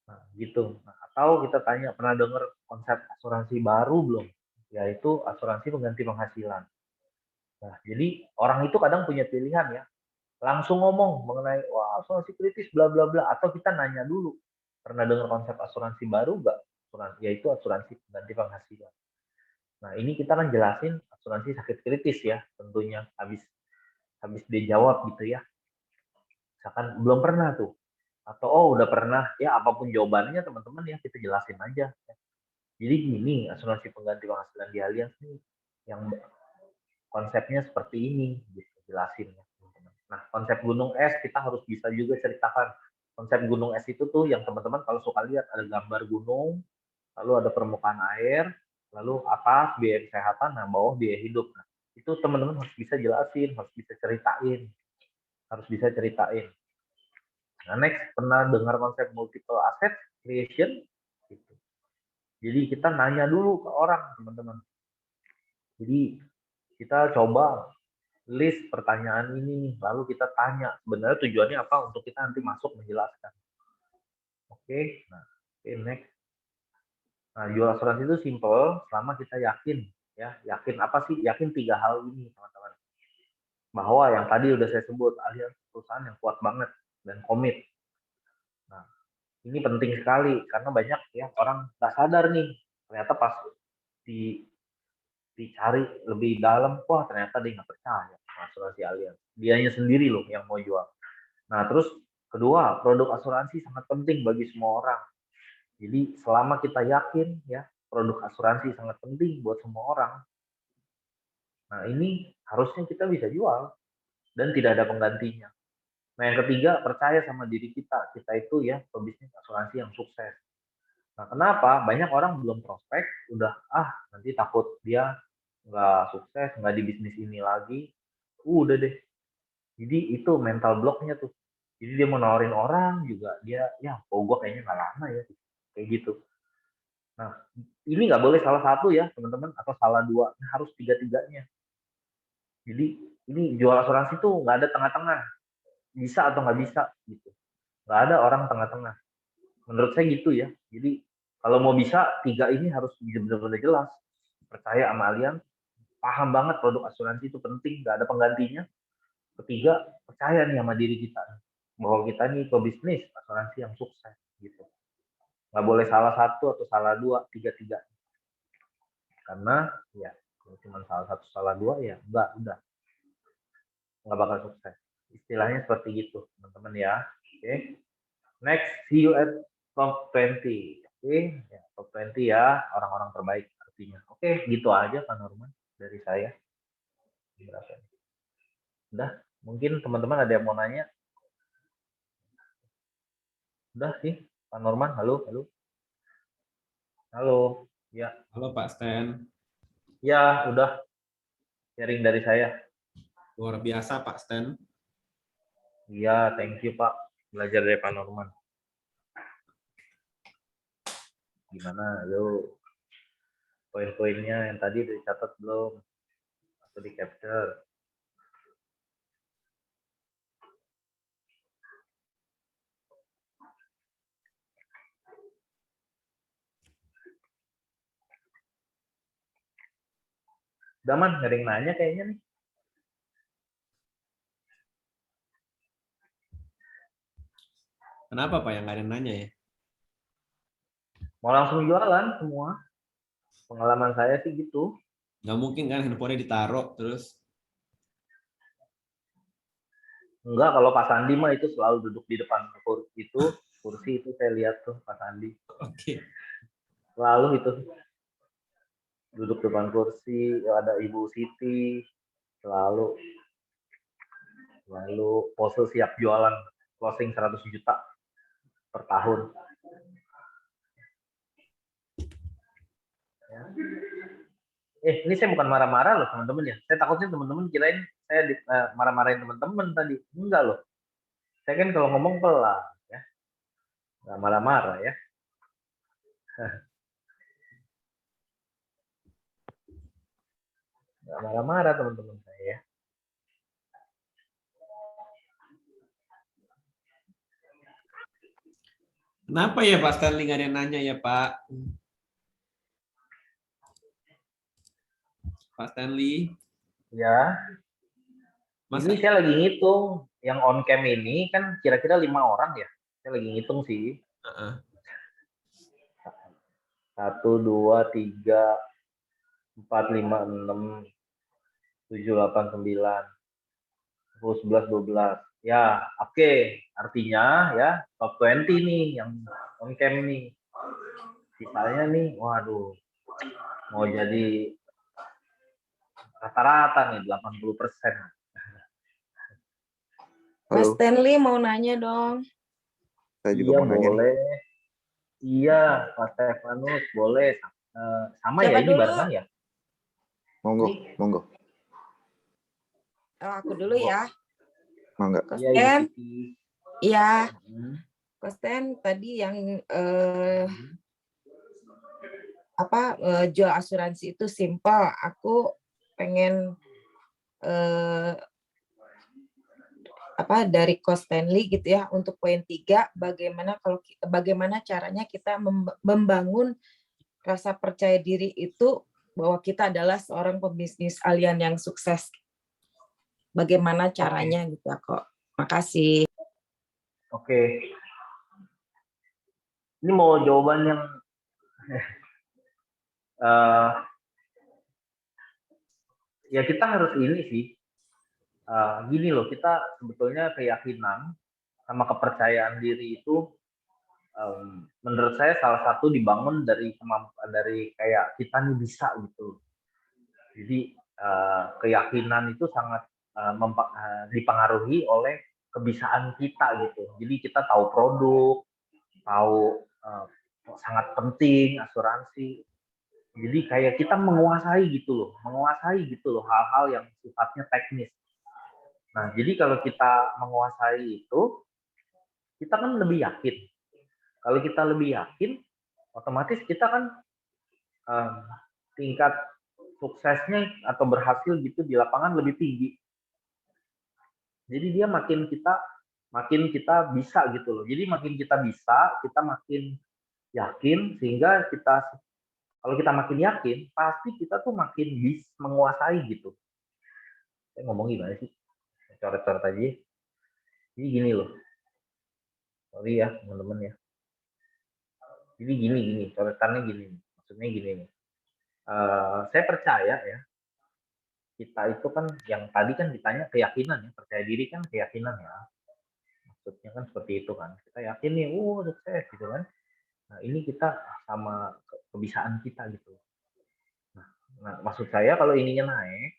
Nah, gitu. Nah, atau kita tanya, pernah dengar konsep asuransi baru belum? Yaitu asuransi pengganti penghasilan. Nah, jadi orang itu kadang punya pilihan ya, langsung ngomong mengenai wah asuransi kritis bla bla bla, atau kita nanya dulu, pernah dengar konsep asuransi baru nggak? Yaitu asuransi pengganti penghasilan. Nah, ini kita kan jelasin asuransi sakit kritis ya, tentunya habis habis dia jawab gitu ya. Misalkan belum pernah tuh, atau oh udah pernah, ya apapun jawabannya teman-teman ya kita jelasin aja. Jadi gini, asuransi pengganti penghasilan di Allianz nih yang konsepnya seperti ini, gitu, jelasin ya. Nah, konsep gunung es kita harus bisa juga ceritakan. Konsep gunung es itu tuh yang teman-teman kalau suka lihat ada gambar gunung, lalu ada permukaan air, lalu atas biaya kesehatan, nah bawah biaya hidup. Nah, itu teman-teman harus bisa jelasin, harus bisa ceritain, harus bisa ceritain. Nah, next, pernah dengar konsep multiple asset creation? Gitu. Jadi kita nanya dulu ke orang, teman-teman. Jadi kita coba list pertanyaan ini, lalu kita tanya sebenarnya tujuannya apa untuk kita nanti masuk menjelaskan. Oke, nah, next. Nah, jual asuransi itu simple selama kita yakin, ya, yakin apa sih? Yakin 3 hal ini, teman-teman. Bahwa yang tadi udah saya sebut, Allianz perusahaan yang kuat banget dan komit. Nah, ini penting sekali karena banyak ya orang nggak sadar nih, ternyata pas dicari lebih dalam, wah ternyata dia nggak percaya sama asuransi Allianz. Dianya sendiri loh yang mau jual. Nah, terus kedua, produk asuransi sangat penting bagi semua orang. Jadi selama kita yakin ya, produk asuransi sangat penting buat semua orang. Nah, ini harusnya kita bisa jual dan tidak ada penggantinya. Nah, yang ketiga, percaya sama diri kita. Kita itu ya pebisnis asuransi yang sukses. Nah, kenapa? Banyak orang belum prospek, udah nanti takut dia nggak sukses, nggak di bisnis ini lagi. Udah deh. Jadi itu mental blocknya tuh. Jadi dia mau nawarin orang juga, dia ya, gue kayaknya nggak lama ya. Kayak gitu. Nah, ini nggak boleh salah satu ya, teman-teman, atau salah dua. Harus tiga-tiganya. Jadi ini jual asuransi tuh nggak ada tengah-tengah. Bisa atau nggak bisa gitu. Nggak ada orang tengah-tengah. Menurut saya gitu ya. Jadi kalau mau bisa, 3 ini harus benar-benar jelas. Percaya sama Allianz, paham banget produk asuransi itu penting, nggak ada penggantinya. Ketiga, percaya nih sama diri kita. bahwa kita nih pebisnis asuransi yang sukses gitu. Nggak boleh salah satu atau salah dua, tiga-tiga. Karena ya kalau cuma salah satu salah dua ya enggak, udah nggak bakal sukses. Istilahnya seperti gitu, teman-teman ya. Oke. Next, see you at top 20. Oke, ya, top 20 ya, orang-orang terbaik artinya. Oke, gitu aja Pak Norman dari saya. Udah, mungkin teman-teman ada yang mau nanya? Udah sih, Pak Norman, halo, halo. Halo, ya. Halo Pak Stan. Ya, udah sharing dari saya. Luar biasa Pak Stan. Iya, thank you Pak. Belajar dari Pak Norman. Gimana, lo poin-poinnya yang tadi udah dicatat belum? Atau di capture? Udah man, nggak ada yang nanya kayaknya nih. Kenapa Pak yang nggak ada yang nanya ya? Mau langsung jualan semua. Pengalaman saya sih gitu. Nggak mungkin kan handphonenya ditaruh terus. Enggak, kalau Pak Sandi mah itu selalu duduk di depan kursi itu saya lihat tuh Pak Sandi. Oke. Selalu itu duduk depan kursi, ada Ibu Siti, selalu pose siap jualan closing 100 juta per tahun. Ya. Ini saya bukan marah-marah loh teman-teman ya. Saya takutnya teman-teman kirain saya marah-marahin teman-teman tadi. Enggak loh. Saya kan kalau ngomong pelan ya. Nggak marah-marah ya. Nggak marah-marah teman-teman saya ya. Kenapa ya Pak Stanley nggak ada yang nanya ya Pak? Pak Stanley. Ya. Masa? Ini saya lagi ngitung. Yang on cam ini kan kira-kira 5 orang ya. Saya lagi ngitung sih. 1, 2, 3, 4, 5, 6, 7, 8, 9, 10, 11, 12. Ya, oke. Artinya ya top 20 nih yang on cam nih. Sisanya nih, waduh, mau jadi rata-rata nih 80%. Mas Stanley mau nanya dong. Saya juga Iya mau nanya boleh. nih. Iya, Pak Stefanus boleh. Sama Siapa ya ini dulu? barengan ya? Monggo, Ini. monggo. Oh, aku dulu ya. Mangga. Iya, Kosten. Iya. Hmm. Kosten tadi yang jual asuransi itu simple. Aku pengen dari Coach Stanley gitu ya untuk poin 3 bagaimana caranya kita membangun rasa percaya diri itu bahwa kita adalah seorang pebisnis alien yang sukses. Bagaimana caranya gitu ya kok. Makasih. Oke. Ini mau jawaban yang ya kita harus ini sih. Gini loh, kita sebetulnya keyakinan sama kepercayaan diri itu menurut saya salah satu dibangun dari kemampuan dari kayak kita nih bisa gitu. Jadi keyakinan itu sangat dipengaruhi oleh kebisaan kita gitu. Jadi kita tahu produk, tahu sangat penting asuransi. Jadi kayak kita menguasai gitu loh hal-hal yang sifatnya teknis. Nah, jadi kalau kita menguasai itu, kita kan lebih yakin. Kalau kita lebih yakin, otomatis kita kan tingkat suksesnya atau berhasil gitu di lapangan lebih tinggi. Jadi dia makin kita bisa gitu loh. Jadi makin kita bisa, kita makin yakin sehingga kalau kita makin yakin, pasti kita tuh makin bisa menguasai gitu. Saya ngomong gimana sih? Coret-coret aja. Jadi gini loh. Sorry ya teman-teman ya. Jadi gini, coretannya gini, maksudnya gini nih. Saya percaya ya, kita itu kan yang tadi kan ditanya keyakinan ya, percaya diri kan keyakinan ya. Maksudnya kan seperti itu kan. Kita yakin nih, sukses gitu kan. Nah, ini kita sama kebisaan kita gitu. Nah, maksud saya kalau ininya naik,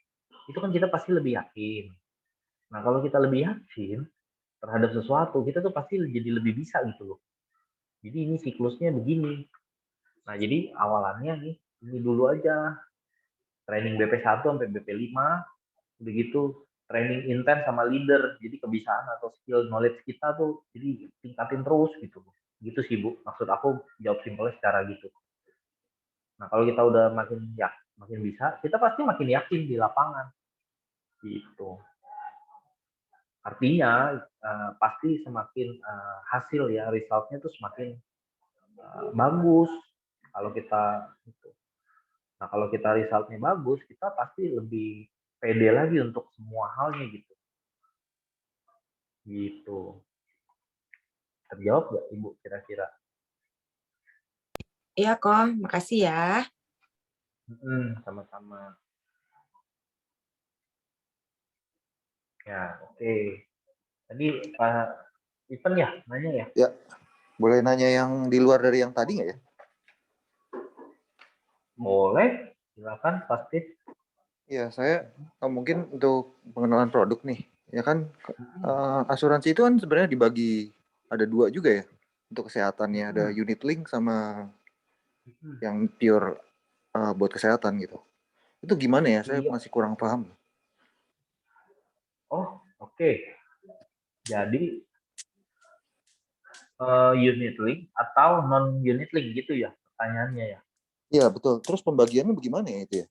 itu kan kita pasti lebih yakin. Nah, kalau kita lebih yakin terhadap sesuatu, kita tuh pasti jadi lebih bisa gitu loh. Jadi ini siklusnya begini. Nah, jadi awalannya nih, ini dulu aja. Training BP1 sampai BP5, begitu training intens sama leader. Jadi kebiasaan atau skill knowledge kita tuh jadi tingkatin terus gitu. Gitu sih Bu, maksud aku jawab simpelnya secara gitu. Nah, kalau kita udah makin bisa, kita pasti makin yakin di lapangan. Gitu. Artinya pasti semakin hasil ya, resultnya tuh semakin bagus kalau kita gitu. Nah, kalau kita resultnya bagus, kita pasti lebih pede lagi untuk semua halnya gitu. Gitu. Terjawab nggak Ibu kira-kira? Iya kok, makasih ya. Sama-sama. Ya, oke. Tadi Pak Ivan ya nanya ya? Ya, boleh nanya yang di luar dari yang tadi nggak ya? Boleh, silakan pasti. Ya, saya mungkin untuk pengenalan produk nih. Ya kan, asuransi itu kan sebenarnya dibagi ada 2 juga ya untuk kesehatannya. Ada unit link sama yang pure buat kesehatan gitu. Itu gimana ya? Saya Iya. masih kurang paham. Oh, oke. Jadi unit link atau non unit link gitu ya pertanyaannya ya? Iya, betul. Terus pembagiannya bagaimana ya itu ya?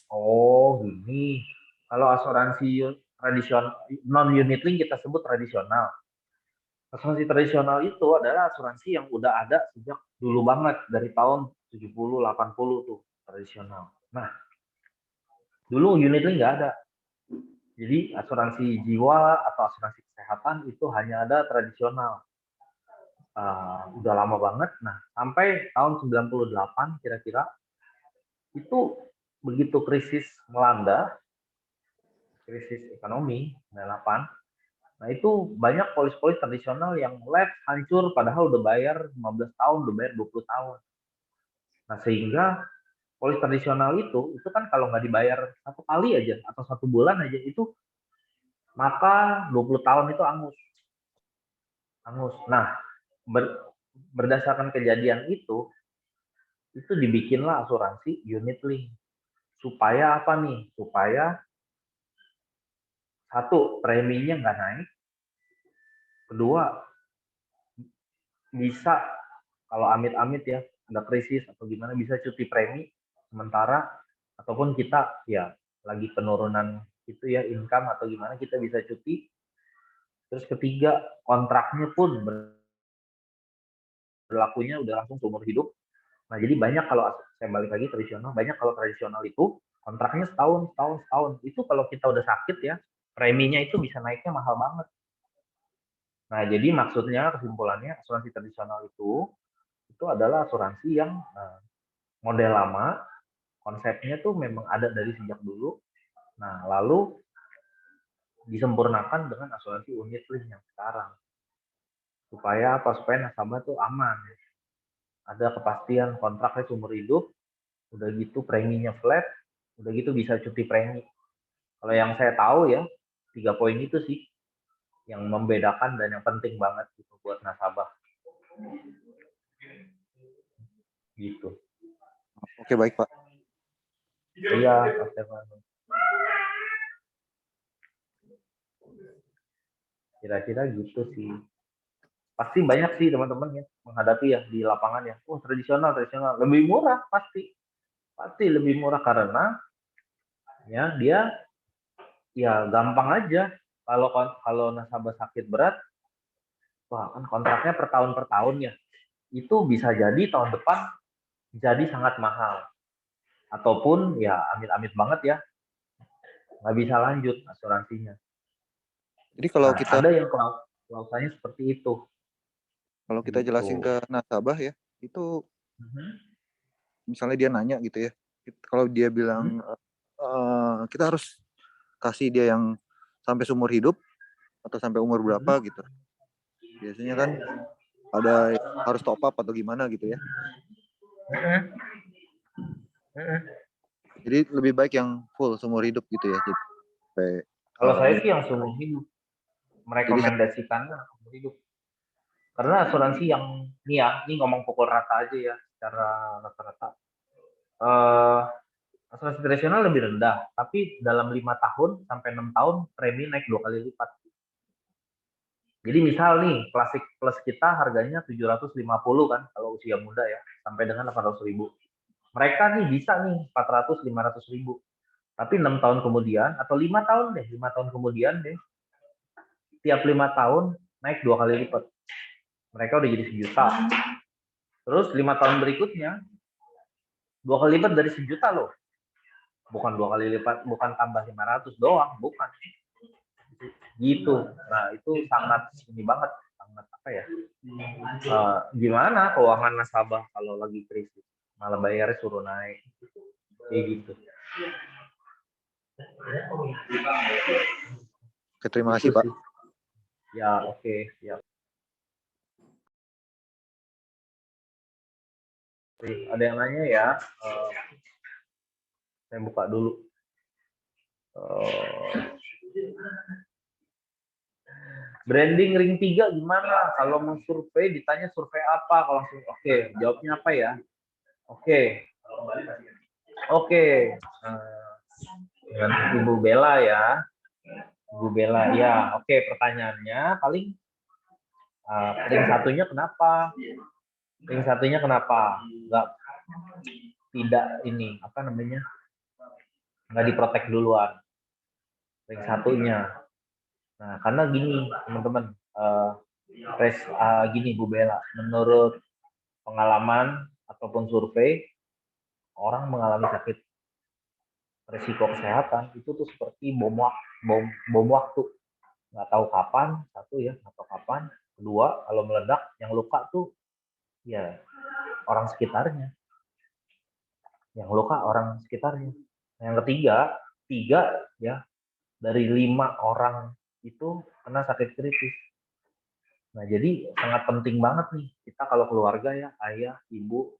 Oh, gini. Kalau asuransi tradisional non unit link kita sebut tradisional. Asuransi tradisional itu adalah asuransi yang udah ada sejak dulu banget dari tahun 70 80 tuh tradisional. Nah, dulu unit link nggak ada. Jadi asuransi jiwa atau asuransi kesehatan itu hanya ada tradisional. Udah lama banget. Nah, sampai tahun 98 kira-kira itu begitu krisis melanda, krisis ekonomi 98. Nah, itu banyak polis-polis tradisional yang lapse, hancur padahal udah bayar 15 tahun, udah bayar 20 tahun. Nah, sehingga polis tradisional itu kan kalau nggak dibayar 1 kali aja atau 1 bulan aja itu maka 20 tahun itu angus. Nah, berdasarkan kejadian itu dibikinlah asuransi unit link. Supaya apa nih? Supaya satu, preminya nggak naik. Kedua, bisa kalau amit-amit ya ada krisis atau gimana bisa cuti premi sementara, ataupun kita ya lagi penurunan itu ya income atau gimana kita bisa cuti. Terus ketiga, kontraknya pun berlakunya udah langsung seumur hidup. Nah, jadi banyak kalau saya balik lagi tradisional, banyak kalau tradisional itu kontraknya setahun. Itu kalau kita udah sakit ya, preminya itu bisa naiknya mahal banget. Nah, jadi maksudnya kesimpulannya asuransi tradisional itu adalah asuransi yang model lama, konsepnya tuh memang ada dari sejak dulu. Nah, lalu disempurnakan dengan asuransi unit link yang sekarang. Supaya apa? Supaya nasabah tuh aman. Ada kepastian kontraknya seumur hidup, udah gitu preminya flat, udah gitu bisa cuti premi. Kalau yang saya tahu ya, 3 poin itu sih yang membedakan dan yang penting banget gitu buat nasabah. Gitu. Oke, baik Pak. Iya, Pak Stefan. Kira-kira gitu sih. Pasti banyak sih teman-teman ya menghadapi ya di lapangan ya. Oh, tradisional lebih murah pasti lebih murah karena ya dia ya gampang aja. Kalau nasabah sakit berat, wah kan kontraknya per tahun ya. Itu bisa jadi tahun depan jadi sangat mahal. Ataupun ya amit-amit banget ya, nggak bisa lanjut asuransinya. Jadi kalau Nah, kita ada yang klausalnya seperti itu. Kalau kita jelasin Gitu. ke nasabah ya, itu Mhm. misalnya dia nanya gitu ya, kalau dia bilang kita harus kasih dia yang sampai seumur hidup atau sampai umur berapa gitu. Biasanya kan ada harus top up atau gimana gitu ya. Mhm. Mhm. Jadi lebih baik yang full seumur hidup gitu ya. Jadi, Kalau saya sih yang seumur hidup, jadi merekomendasikannya seumur hidup. Karena asuransi yang ini ya, ini ngomong pukul rata aja ya, secara rata-rata. Eh, asuransi tradisional lebih rendah, tapi dalam 5 tahun sampai 6 tahun premi naik 2 kali lipat. Jadi misal nih klasik plus kita harganya 750 kan kalau usia muda ya, sampai dengan 800.000. Mereka nih bisa nih 400-500.000. Tapi 6 tahun kemudian atau 5 tahun deh, 5 tahun kemudian deh, tiap 5 tahun naik 2 kali lipat. Mereka udah jadi 1 juta. Terus 5 tahun berikutnya 2 kali lipat dari 1 juta loh. Bukan 2 kali lipat, bukan tambah 500 doang, bukan. Gitu. Nah itu sangat ini banget, sangat apa ya? Gimana keuangan nasabah kalau lagi krisis? Malah bayarnya suruh naik, kayak gitu. Oke, terima kasih Pak. Ya oke, ya. Ada yang nanya ya? Saya buka dulu. Branding ring 3 gimana? Kalau mau survei ditanya survei apa? Kalau langsung oke, jawabnya apa ya? Oke. Dengan Ibu Bella ya. Ibu Bella ya. Oke, pertanyaannya paling ring satunya kenapa? Ring satunya kenapa? Tidak ini apa namanya? Nggak diprotek duluan. Ring satunya. Nah, karena gini teman-teman, gini Bu Bella, menurut pengalaman ataupun survei, orang mengalami sakit risiko kesehatan itu tuh seperti bom waktu, nggak tahu kapan, satu ya, nggak tahu kapan, kedua kalau meledak yang luka tuh ya orang sekitarnya, yang ketiga ya dari 5 orang itu kena sakit kritis. Nah, jadi sangat penting banget nih kita kalau keluarga ya, ayah, ibu,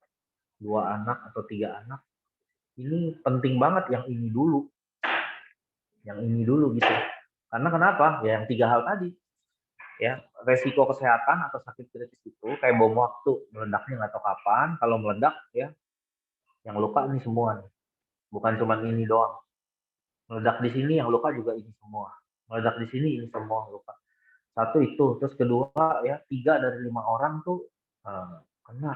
2 anak atau 3 anak, ini penting banget yang ini dulu gitu. Karena kenapa? Ya yang 3 hal tadi. Ya, resiko kesehatan atau sakit kritis itu kayak bom waktu, meledaknya nggak tahu kapan. Kalau meledak ya, yang luka ini semua nih. Bukan cuma ini doang. Meledak di sini yang luka juga ini semua. Meledak di sini ini semua luka. Satu itu, terus kedua ya 3 dari 5 orang tuh kena.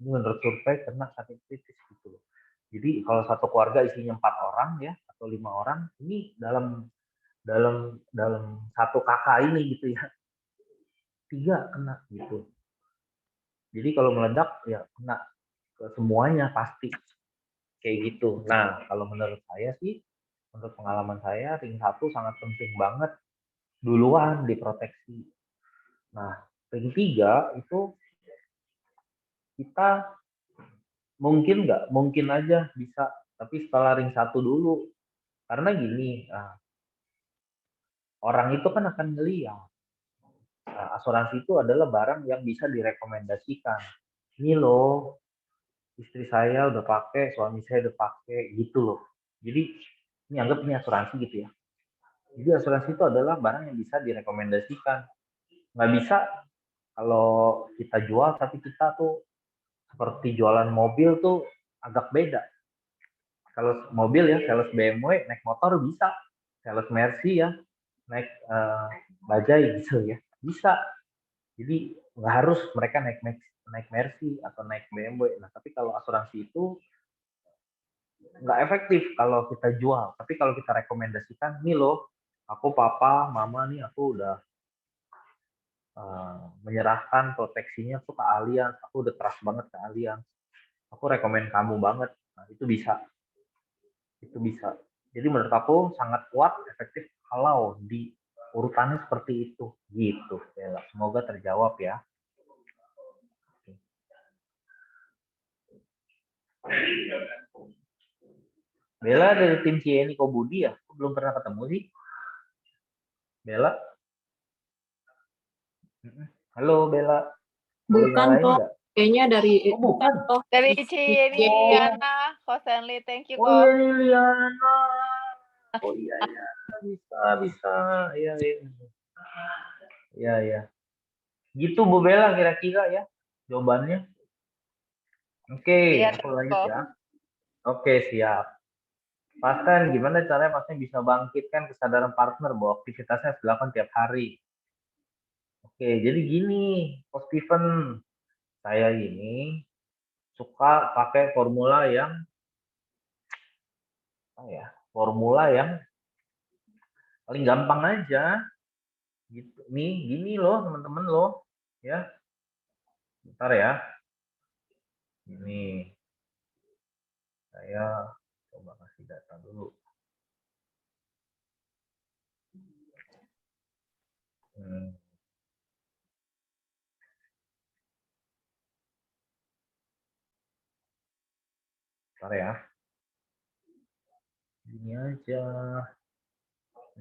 Ini menurut survei kena sakit kritis gitu loh. Jadi kalau satu keluarga isinya 4 orang ya atau 5 orang, ini dalam satu kakak ini gitu ya, 3 kena gitu. Jadi kalau meledak ya kena ke semuanya pasti kayak gitu. Nah kalau menurut saya sih, menurut pengalaman saya ring 1 sangat penting banget duluan diproteksi. Nah ring 3 itu kita mungkin aja bisa, tapi setelah ring 1 dulu. Karena gini, orang itu kan akan ngelihat. Asuransi itu adalah barang yang bisa direkomendasikan. Ini loh, istri saya udah pakai, suami saya udah pakai, gitu loh. Jadi ini anggap ini asuransi gitu ya. Jadi asuransi itu adalah barang yang bisa direkomendasikan. Nggak bisa kalau kita jual, tapi kita tuh seperti jualan mobil tuh agak beda. Kalau mobil ya, sales BMW naik motor bisa, sales Mercy ya naik bajai gitu ya, bisa. Jadi nggak harus mereka naik Mercy atau naik BMW. Nah tapi kalau asuransi itu nggak efektif kalau kita jual. Tapi kalau kita rekomendasikan, nih loh, aku papa, mama nih aku udah menyerahkan proteksinya tuh ke Allianz, aku udah trust banget ke Allianz, aku rekomend kamu banget. Nah itu bisa. Jadi menurut aku sangat kuat, efektif kalau di urutannya seperti itu gitu. Semoga terjawab ya. Bella dari tim Cieni Kobudi ya? Aku belum pernah ketemu sih. Bella. Halo Bella. Boleh Bukan nyalain toh, nggak? kayaknya dari Oh bukan. toh. Dari Oh, Liliana, Kosenli, thank you Oh kok. iya Liliana. Oh iya iya. Bisa. Iya iya. Iya iya. Gitu Bu Bella kira-kira ya jawabannya. Oke, Iya, aku thank you lanjut kok. ya. Oke, siap. Pasten, gimana caranya Pasten bisa bangkitkan kesadaran partner bahwa aktivitasnya harus dilakukan tiap hari? Oke, jadi gini, Coach Steven, saya ini suka pakai formula yang paling gampang aja. Gitu. Nih, gini loh teman-teman loh, ya. Bentar ya. Ini saya coba kasih data dulu. Bentar ya. Ini aja.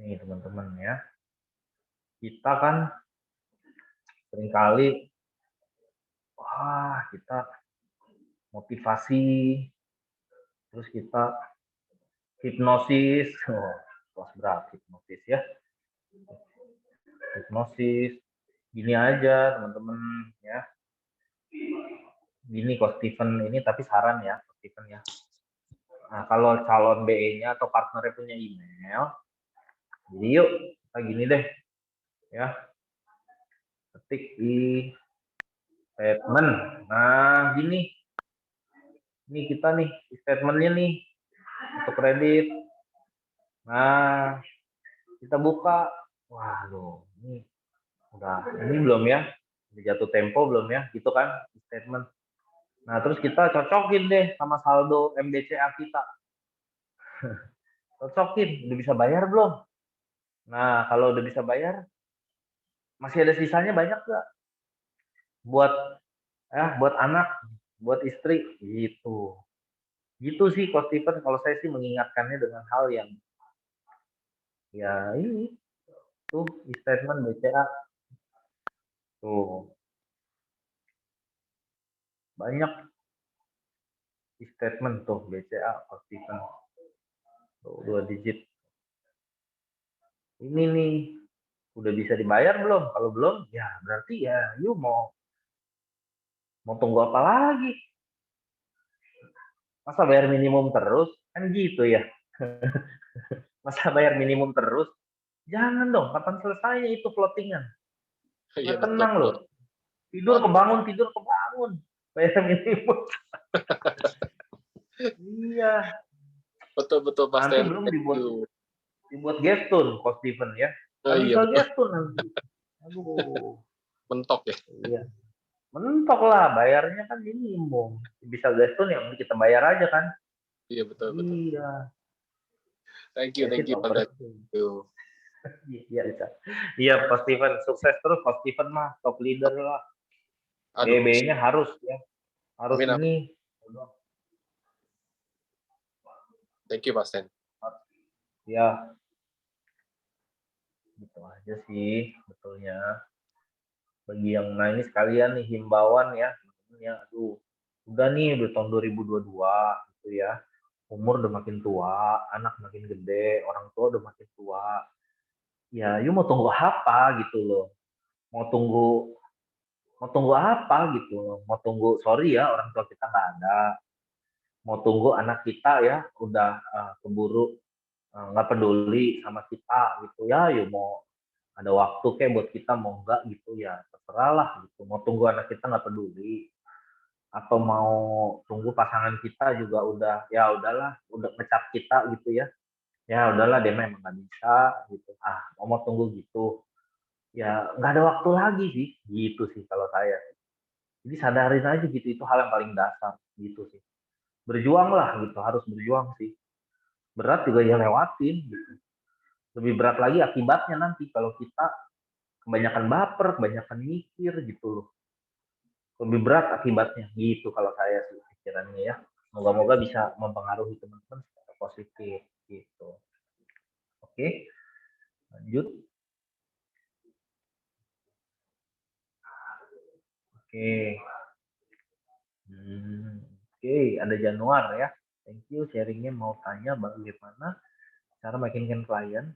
Nih teman-teman ya. Kita kan seringkali kita motivasi, terus kita hipnosis, kelas berat hipnosis ya, hipnosis, gini aja teman-teman ya, gini Coach Steven ini tapi saran ya Coach Steven ya. Nah kalau calon BE-nya atau partnernya punya email, jadi yuk kita gini deh ya, ketik di statement, nah gini, ini kita nih statementnya nih untuk kredit, nah kita buka, waduh ini udah ini belum ya, jatuh tempo belum ya, gitu kan statement. Nah terus kita cocokin deh sama saldo MBCA kita, cocokin udah bisa bayar belum. Nah kalau udah bisa bayar, masih ada sisanya banyak nggak buat buat anak, buat istri, gitu. Gitu sih Coach Steven, kalau saya sih mengingatkannya dengan hal yang ya ini tuh statement BCA tuh banyak statement tuh BCA Coach Steven tuh 2 digit. Ini nih udah bisa dibayar belum? Kalau belum ya berarti ya yuk mau tunggu apa lagi? Masa bayar minimum terus? Kan gitu ya. Masa bayar minimum terus? Jangan dong, kapan selesainya itu floatingan? Iya, Nggak tenang betul. loh. Tidur kebangun. Bayar minimum. Iya. Betul Pak Nanti Stanley. belum dibuat gestun, Coach Steven ya. Oh, iya, Bisa betul. gestun nanti. Aduh. Mentok ya. Iya. Mentok lah, bayarnya kan minimum. Bisa gestun yang kita bayar aja kan. Iya, betul. Iya. Thank you Pak Stanley. Iya, bisa. Iya, Coach Steven sukses terus. Coach Steven mah top leader lah. BB-nya harus ya. Harus Amin. ini. Thank you Pak Stan. Ya. Gitu aja sih betulnya. Bagi yang ini sekalian nih himbauan ya. Aduh. Udah nih udah tahun 2022 gitu ya. Umur udah makin tua, anak makin gede, orang tua udah makin tua. Ya, yuk mau tunggu apa gitu loh. Mau tunggu apa gitu loh. Mau tunggu, sorry ya orang tua kita nggak ada. Mau tunggu anak kita ya udah keburu nggak peduli sama kita gitu ya. Yuk mau ada waktu kayak buat kita mau nggak gitu ya terserah lah gitu. Mau tunggu anak kita nggak peduli atau mau tunggu pasangan kita juga udah ya udahlah udah ngecap kita gitu ya udahlah dia memang nggak bisa gitu mau tunggu gitu ya nggak ada waktu lagi sih gitu sih kalau saya. Jadi sadarin aja gitu, itu hal yang paling dasar gitu sih. Berjuang lah gitu, harus berjuang sih. Berat juga ya lewatin gitu. Lebih berat lagi akibatnya nanti kalau kita kebanyakan baper, kebanyakan mikir gitu loh. Lebih berat akibatnya gitu kalau saya sih pikirannya ya. Moga-moga bisa mempengaruhi teman-teman secara positif gitu. Oke, lanjut. Oke. Oke, ada Januar ya. Thank you sharingnya, mau tanya bagaimana cara meyakinkan klien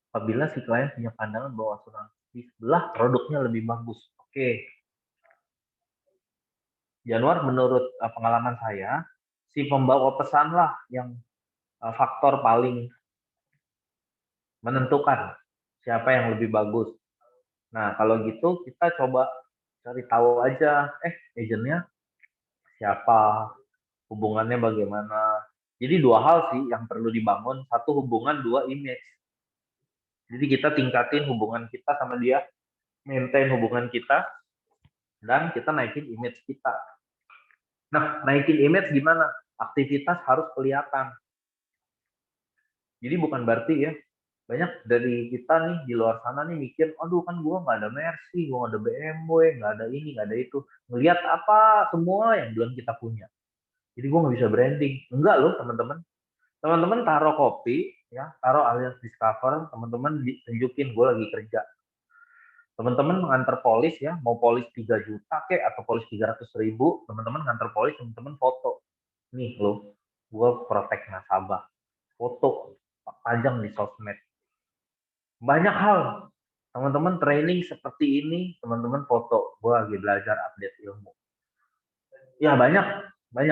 apabila si klien punya pandangan bahwa asuransi sebelah produknya lebih bagus. Oke. Januar, menurut pengalaman saya, si pembawa pesan lah yang faktor paling menentukan siapa yang lebih bagus. Nah, kalau gitu kita coba cari tahu aja, agentnya siapa, hubungannya bagaimana. Jadi dua hal sih yang perlu dibangun, satu hubungan, dua image. Jadi kita tingkatin hubungan kita sama dia, maintain hubungan kita, dan kita naikin image kita. Nah, naikin image gimana? Aktivitas harus kelihatan. Jadi bukan berarti ya, banyak dari kita nih di luar sana nih mikir, aduh kan gue nggak ada Mercy, gue nggak ada BMW, nggak ada ini, nggak ada itu. Ngelihat apa semua yang belum kita punya. Jadi gue nggak bisa branding. Enggak loh teman-teman. Teman-teman taruh kopi, ya, taruh alias Discover, teman-teman tunjukin gue lagi kerja. Teman-teman nganter polis ya, mau polis 3 juta kek atau polis 300.000, teman-teman nganter polis, teman-teman foto. Nih loh, gue protek nasabah. Foto, pajang di sosmed. Banyak hal. Teman-teman training seperti ini, teman-teman foto. Gue lagi belajar update ilmu. Ya banyak.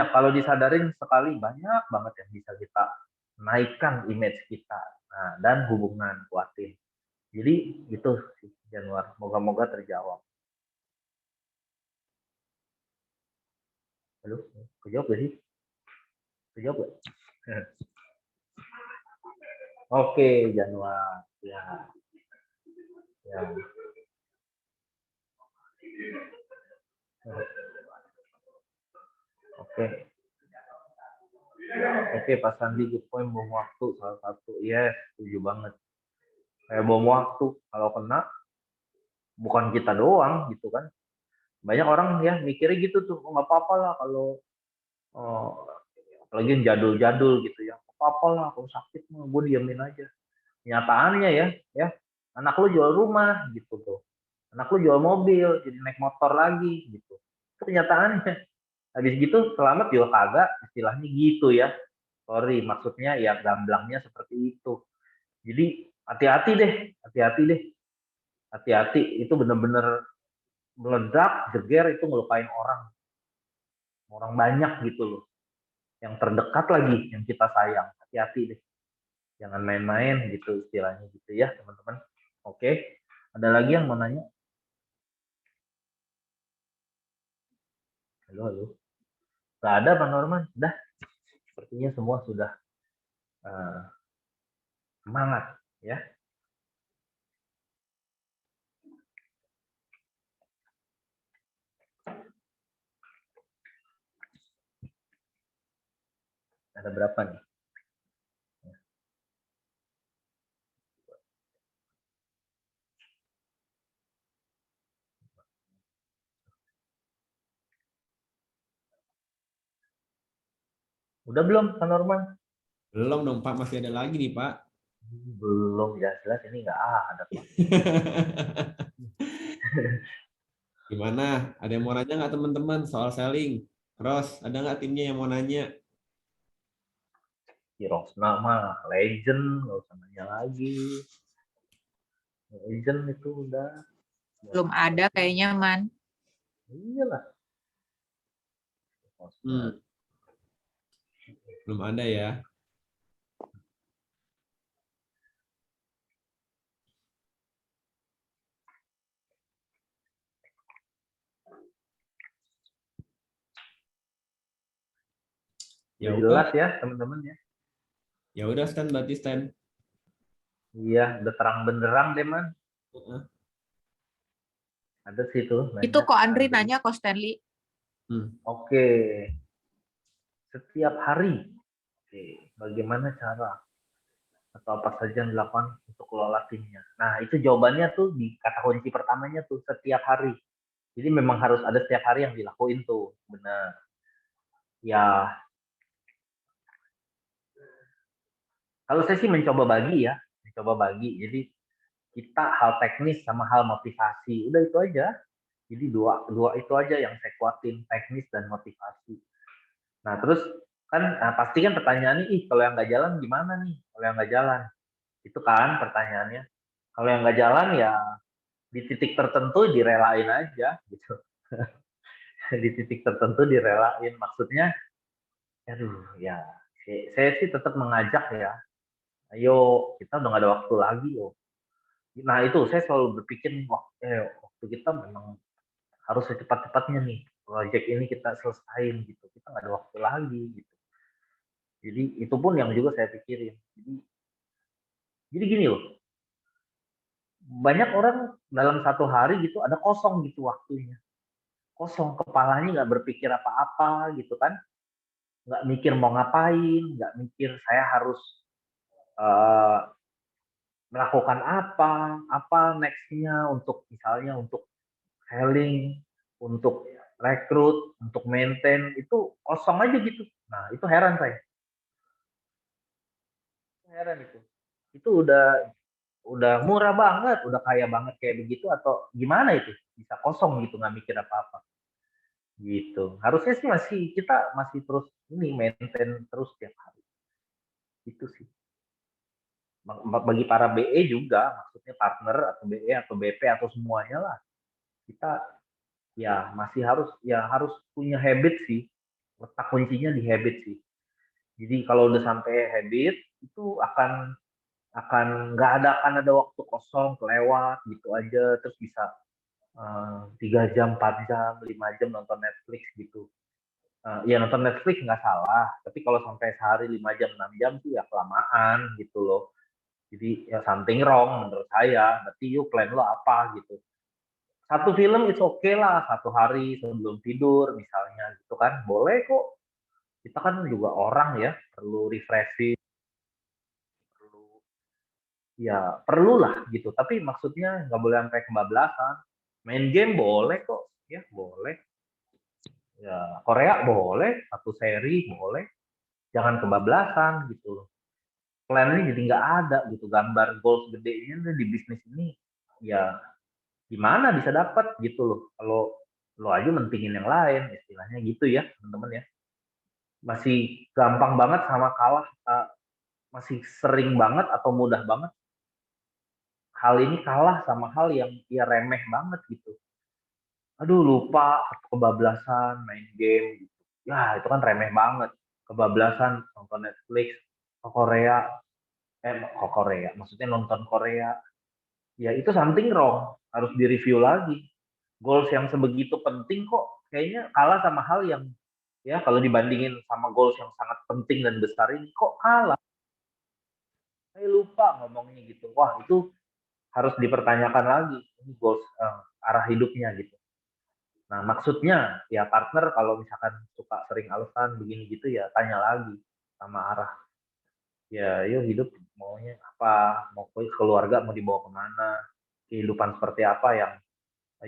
Kalau disadarin sekali, banyak banget yang bisa kita naikkan image kita. Nah, dan hubungan kuatin. Jadi itu sih Januar. Moga-moga terjawab. Halo, kejawab gak sih? Kejawab gak? Oke, Januar. Ya. Oke, Pak Sandi, good point, bom waktu salah satu. Yes, setuju banget. Kayak bom waktu, kalau kena bukan kita doang gitu kan. Banyak orang ya mikirnya gitu tuh, nggak apa-apa lah kalau apalagi yang jadul-jadul gitu ya. Nggak apa-apa lah kalau sakit mah gue diamin aja. Kenyataannya ya, anak lu jual rumah gitu tuh. Anak lu jual mobil, jadi naik motor lagi gitu. Itu kenyataannya. Habis gitu selamat juga kagak, istilahnya gitu ya. Sorry, maksudnya ya gamblangnya seperti itu. Jadi hati-hati deh. Hati-hati, itu bener-bener meledak, jeger, itu ngelukain orang. Orang banyak gitu loh. Yang terdekat lagi, yang kita sayang. Hati-hati deh. Jangan main-main gitu istilahnya gitu ya teman-teman. Oke, ada lagi yang mau nanya? Halo. Gak ada Pak Norman, udah. Sepertinya semua sudah semangat ya. Ada berapa nih? Udah belum Pak Norman? Belum dong Pak, masih ada lagi nih Pak. Belum, jelas ini nggak ada Pak. Gimana? Ada yang mau nanya nggak teman-teman soal selling? Ros, ada nggak timnya yang mau nanya? Rosna mah legend, nggak usah nanya lagi. Legend itu udah. Belum ada kayaknya, Man. Iyalah. Belum ada ya. Ya jelas ya teman-teman ya. Ya udah Stan, berarti Stan. Iya, udah terang benderang deh man. Ada sih tuh. Itu kok Andri nanya kok Stanley. Oke. Setiap hari. Oke. Bagaimana cara atau apa saja yang dilakukan untuk kelola timnya. Nah, itu jawabannya tuh di kata kunci pertamanya tuh setiap hari. Jadi memang harus ada setiap hari yang dilakuin tuh. Benar. ya kalau saya sih mencoba bagi ya, mencoba bagi. Jadi kita hal teknis sama hal motivasi, udah itu aja. Jadi dua itu aja yang saya kuatin, teknis dan motivasi. Nah terus kan pasti kan pertanyaannya, kalau yang nggak jalan gimana nih? Kalau yang nggak jalan, itu kan pertanyaannya. Kalau yang nggak jalan ya di titik tertentu direlain aja gitu. Di titik tertentu direlain. Maksudnya, aduh ya, saya sih tetap mengajak ya. Ayo, kita udah nggak ada waktu lagi loh. Nah itu saya selalu berpikir waktu kita memang harus secepat-cepatnya nih. Project ini kita selesain gitu. Kita nggak ada waktu lagi gitu. Jadi itu pun yang juga saya pikirin. Jadi gini loh, banyak orang dalam satu hari gitu ada kosong gitu waktunya. Kosong, kepalanya nggak berpikir apa-apa gitu kan. Nggak mikir mau ngapain, nggak mikir saya harus eh, melakukan apa next-nya untuk misalnya untuk selling, untuk rekrut, untuk maintain, itu kosong aja gitu. Nah, itu heran saya. Heran itu. Itu udah murah banget, udah kaya banget kayak begitu atau gimana itu? Bisa kosong gitu nggak mikir apa-apa. Gitu. Harusnya sih kita masih terus ini maintain terus tiap hari. Itu sih. Bagi para BE juga, maksudnya partner atau BE atau BP atau semuanya lah. Kita ya masih harus punya habit sih. Letak kuncinya di habit sih. Jadi kalau udah sampai habit itu akan akan ada waktu kosong kelewat gitu aja terus bisa 3 jam 4 jam 5 jam nonton Netflix gitu. Ya nonton Netflix nggak salah tapi kalau sampai sehari 5 jam 6 jam tuh ya kelamaan gitu loh. Jadi ya something wrong menurut saya. Berarti plan lo apa gitu. Satu film itu oke lah, satu hari sebelum tidur misalnya gitu kan. Boleh kok. Kita kan juga orang ya, perlu refreshing, perlu ya perlulah gitu. Tapi maksudnya nggak boleh sampai kebablasan. Main game boleh kok, ya boleh. Ya Korea boleh, satu seri boleh. Jangan kebablasan gitu loh. Plan ini jadi nggak ada gitu. Gambar goals gedenya di bisnis ini ya gimana bisa dapat gitu loh kalau lo aja mentingin yang lain istilahnya gitu ya teman-teman ya masih gampang banget sama kalah masih sering banget atau mudah banget hal ini kalah sama hal yang ya remeh banget gitu aduh lupa kebablasan main game gitu ya itu kan remeh banget kebablasan nonton Netflix ke Korea ke Korea maksudnya nonton Korea ya itu something wrong harus direview lagi goals yang sebegitu penting kok kayaknya kalah sama hal yang ya kalau dibandingin sama goals yang sangat penting dan besar ini kok kalah saya lupa ngomongnya gitu wah itu harus dipertanyakan lagi ini goals arah hidupnya gitu nah maksudnya ya partner kalau misalkan suka sering alasan begini gitu ya tanya lagi sama arah ya yuk hidup maunya apa mau keluarga mau dibawa kemana kehidupan seperti apa yang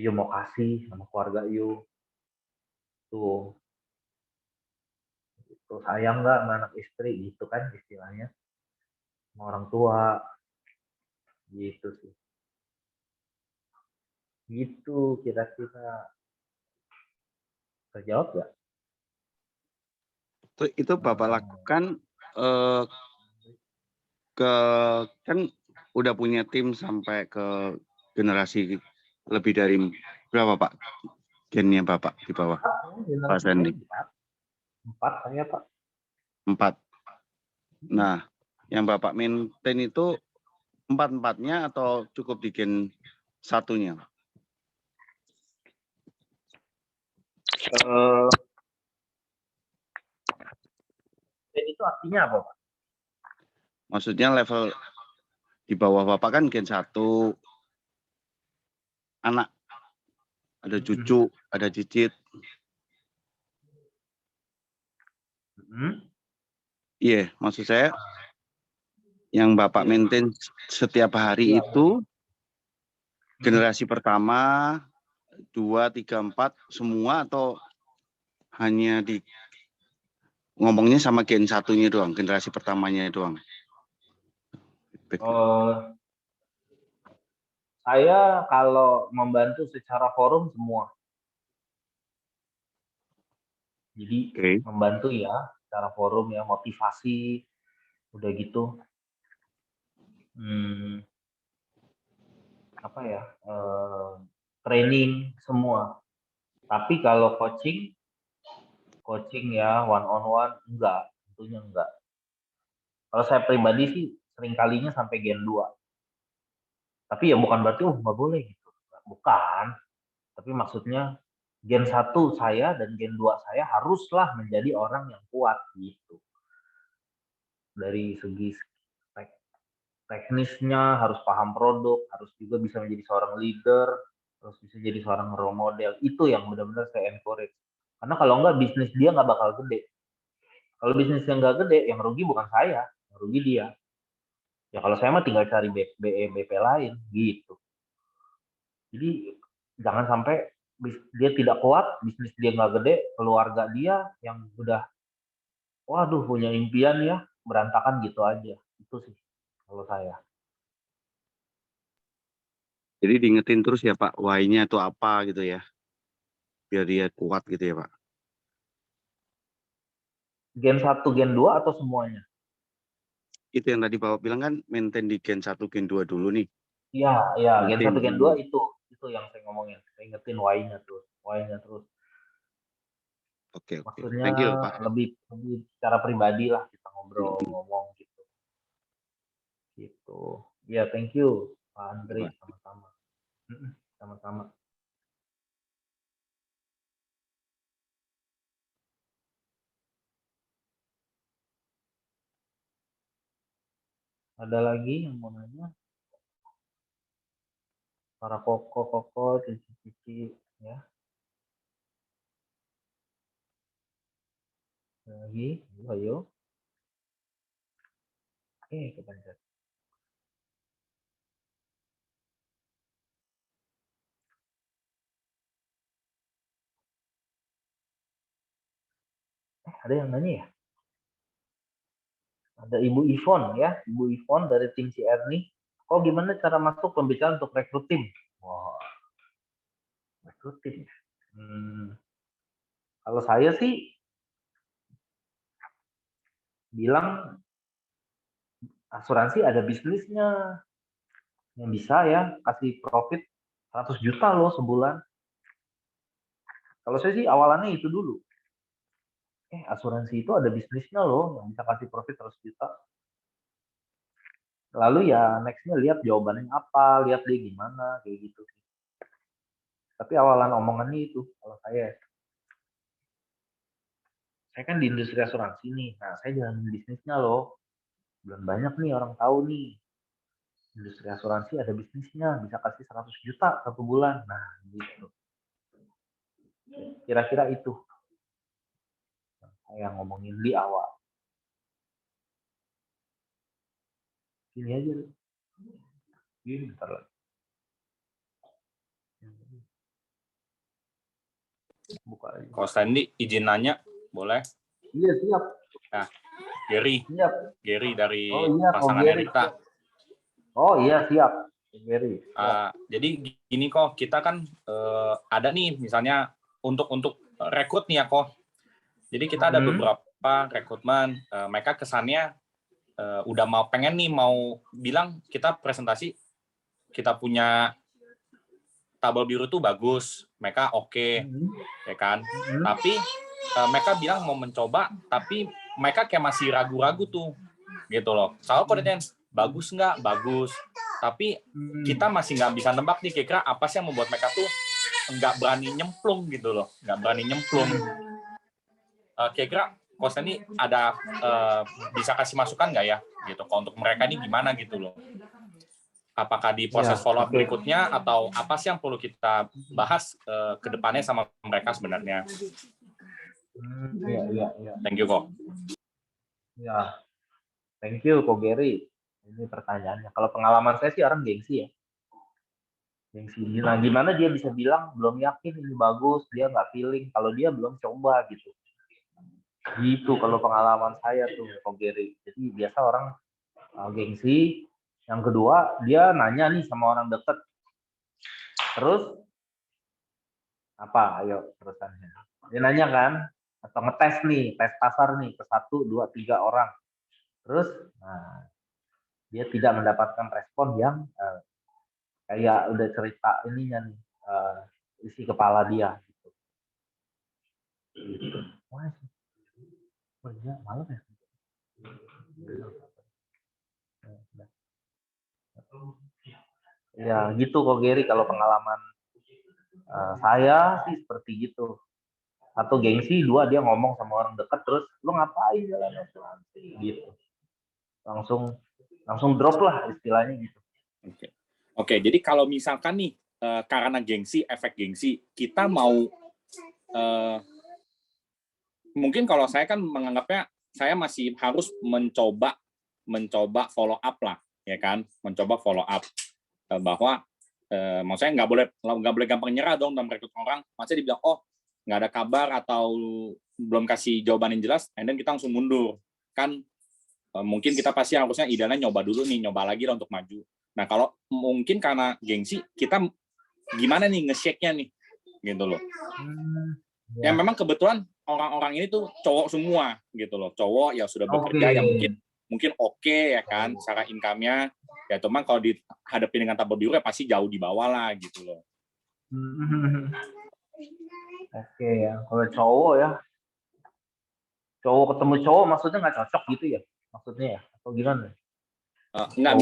yuk mau kasih sama keluarga yuk tuh gitu. Sayang nggak sama anak istri gitu kan istilahnya sama orang tua gitu sih gitu kira-kira terjawab nggak? Itu Bapak lakukan eh, ke kan udah punya tim sampai ke generasi lebih dari berapa Pak gennya Bapak di bawah Pak Sandy? Empat saya Pak. 4. Nah, yang Bapak maintain itu 4-4-nya atau cukup di gen 1-nya? Dan itu artinya apa Pak? Maksudnya level di bawah Bapak kan gen 1 anak, ada cucu, ada cicit. Iya, maksud saya yang Bapak maintain setiap hari itu generasi pertama, 2, 3, 4 semua atau hanya di ngomongnya sama Gen 1-nya doang, generasi pertamanya doang. Saya kalau membantu secara forum semua. Jadi membantu ya secara forum ya, motivasi, udah gitu. Apa ya? Training semua. Tapi kalau coaching ya one on one enggak, tentunya enggak. Kalau saya pribadi sih sering kalinya sampai Gen 2. Tapi ya bukan berarti nggak boleh gitu. Bukan. Tapi maksudnya Gen 1 saya dan Gen 2 saya haruslah menjadi orang yang kuat gitu. Dari segi teknisnya harus paham produk, harus juga bisa menjadi seorang leader, harus bisa jadi seorang role model. Itu yang benar-benar saya encourage. Karena kalau enggak bisnis dia nggak bakal gede. Kalau bisnisnya nggak gede, yang rugi bukan saya, yang rugi dia. Ya kalau saya mah tinggal cari BP lain gitu. Jadi jangan sampai dia tidak kuat, bisnis dia nggak gede, keluarga dia yang udah, waduh punya impian ya, berantakan gitu aja. Itu sih kalau saya. Jadi diingetin terus ya Pak, why-nya itu apa gitu ya, biar dia kuat gitu ya Pak. Gen 1, Gen 2 atau semuanya? Itu yang tadi Bapak bilang kan maintain di Gen 1, Gen 2 dulu nih. Iya, Gen 1, Gen 2 itu yang saya ngomongin. Saya ingetin why-nya terus. Oke. Maksudnya Thank you, Pak. lebih secara pribadi lah kita ngomong gitu. Gitu. Ya, thank you Pak Andri, sama-sama. Sama-sama. Ada lagi yang mau nanya? Para koko, cici-cici ya. Lagi, ayo. Oke, kepencet. Ada yang nanya ya? Ada Ibu Ivon ya, Ibu Ivon dari tim si Erni. Kok gimana cara masuk pembicaraan untuk rekrut tim? Wah, rekrut tim. Kalau saya sih bilang asuransi ada bisnisnya yang bisa ya kasih profit 100 juta loh sebulan. Kalau saya sih awalannya itu dulu. Asuransi itu ada bisnisnya loh yang bisa kasih profit 100 juta. Lalu ya nextnya lihat jawabannya apa, lihat dia gimana, kayak gitu. Tapi awalan omongannya itu kalau saya kan di industri asuransi nih, nah saya jalanin bisnisnya loh. Belum banyak nih orang tahu nih. Industri asuransi ada bisnisnya, bisa kasih 100 juta satu bulan. Nah, gitu. Kira-kira itu yang ngomongin di awal. Ini aja. Ini bentar lagi. Buka aja. Kalau Stanley izin nanya, boleh? Iya, siap. Nah, Gary. Siap. Gary dari iya, pasangan Erika. Oh iya, siap. Gary. Jadi gini kok, kita kan ada nih misalnya untuk rekrut nih ya kok. Jadi kita ada beberapa rekrutmen, mereka kesannya udah pengen nih mau bilang kita presentasi, kita punya tabel biru tuh bagus, mereka oke, ya kan. Tapi mereka bilang mau mencoba, tapi mereka kayak masih ragu-ragu tuh, gitu loh. Soal kode bagus nggak? Bagus. Tapi kita masih nggak bisa nebak nih kira-kira apa sih yang membuat mereka tuh nggak berani nyemplung gitu loh, nggak berani nyemplung. Kira-kira Coach ini ada bisa kasih masukan nggak ya, gitu? Kalau untuk mereka ini gimana gitu loh? Apakah di proses follow up berikutnya atau apa sih yang perlu kita bahas ke depannya sama mereka sebenarnya? Iya. Thank you kok. Ya, thank you kok Gary. Ini pertanyaannya. Kalau pengalaman saya sih orang gengsi ya. Gengsi. Nah, gimana dia bisa bilang belum yakin ini bagus, dia nggak feeling kalau dia belum coba gitu. Gitu kalau pengalaman saya tuh, Kok Gary. Jadi biasa orang gengsi. Yang kedua, dia nanya nih sama orang deket. Terus apa? Ayo terusannya. Dia nanya kan, atau ngetes nih, tes pasar nih ke 1, 2, 3 orang. Terus, nah, dia tidak mendapatkan respon yang kayak udah cerita ininya nih, isi kepala dia. Gitu. Wah, iya, malam ya. Ya gitu kok Gary kalau pengalaman saya sih seperti gitu. Satu gengsi, dua dia ngomong sama orang dekat terus lu ngapain jalan asuransi gitu. Langsung drop lah istilahnya gitu. Oke, jadi kalau misalkan nih karena gengsi, efek gengsi, kita mau mungkin kalau saya kan menganggapnya saya masih harus mencoba follow up lah, ya kan, mencoba follow up bahwa maksudnya nggak boleh gampang nyerah dong dalam rekrut orang. Maksudnya dibilang oh nggak ada kabar atau belum kasih jawaban yang jelas, and then kita langsung mundur kan. Mungkin kita pasti harusnya idealnya nyoba dulu nih, nyoba lagi lah untuk maju. Nah kalau mungkin karena gengsi kita gimana nih nge-shake-nya nih gitu loh. Yang memang kebetulan orang-orang ini tuh cowok semua gitu loh, cowok ya sudah bekerja yang mungkin oke ya kan secara income-nya ya, teman kalau dihadapi dengan tabel biru ya pasti jauh di bawah lah gitu loh. Oke ya, kalau cowok ketemu cowok maksudnya nggak cocok gitu ya maksudnya ya atau gimana? Enggak,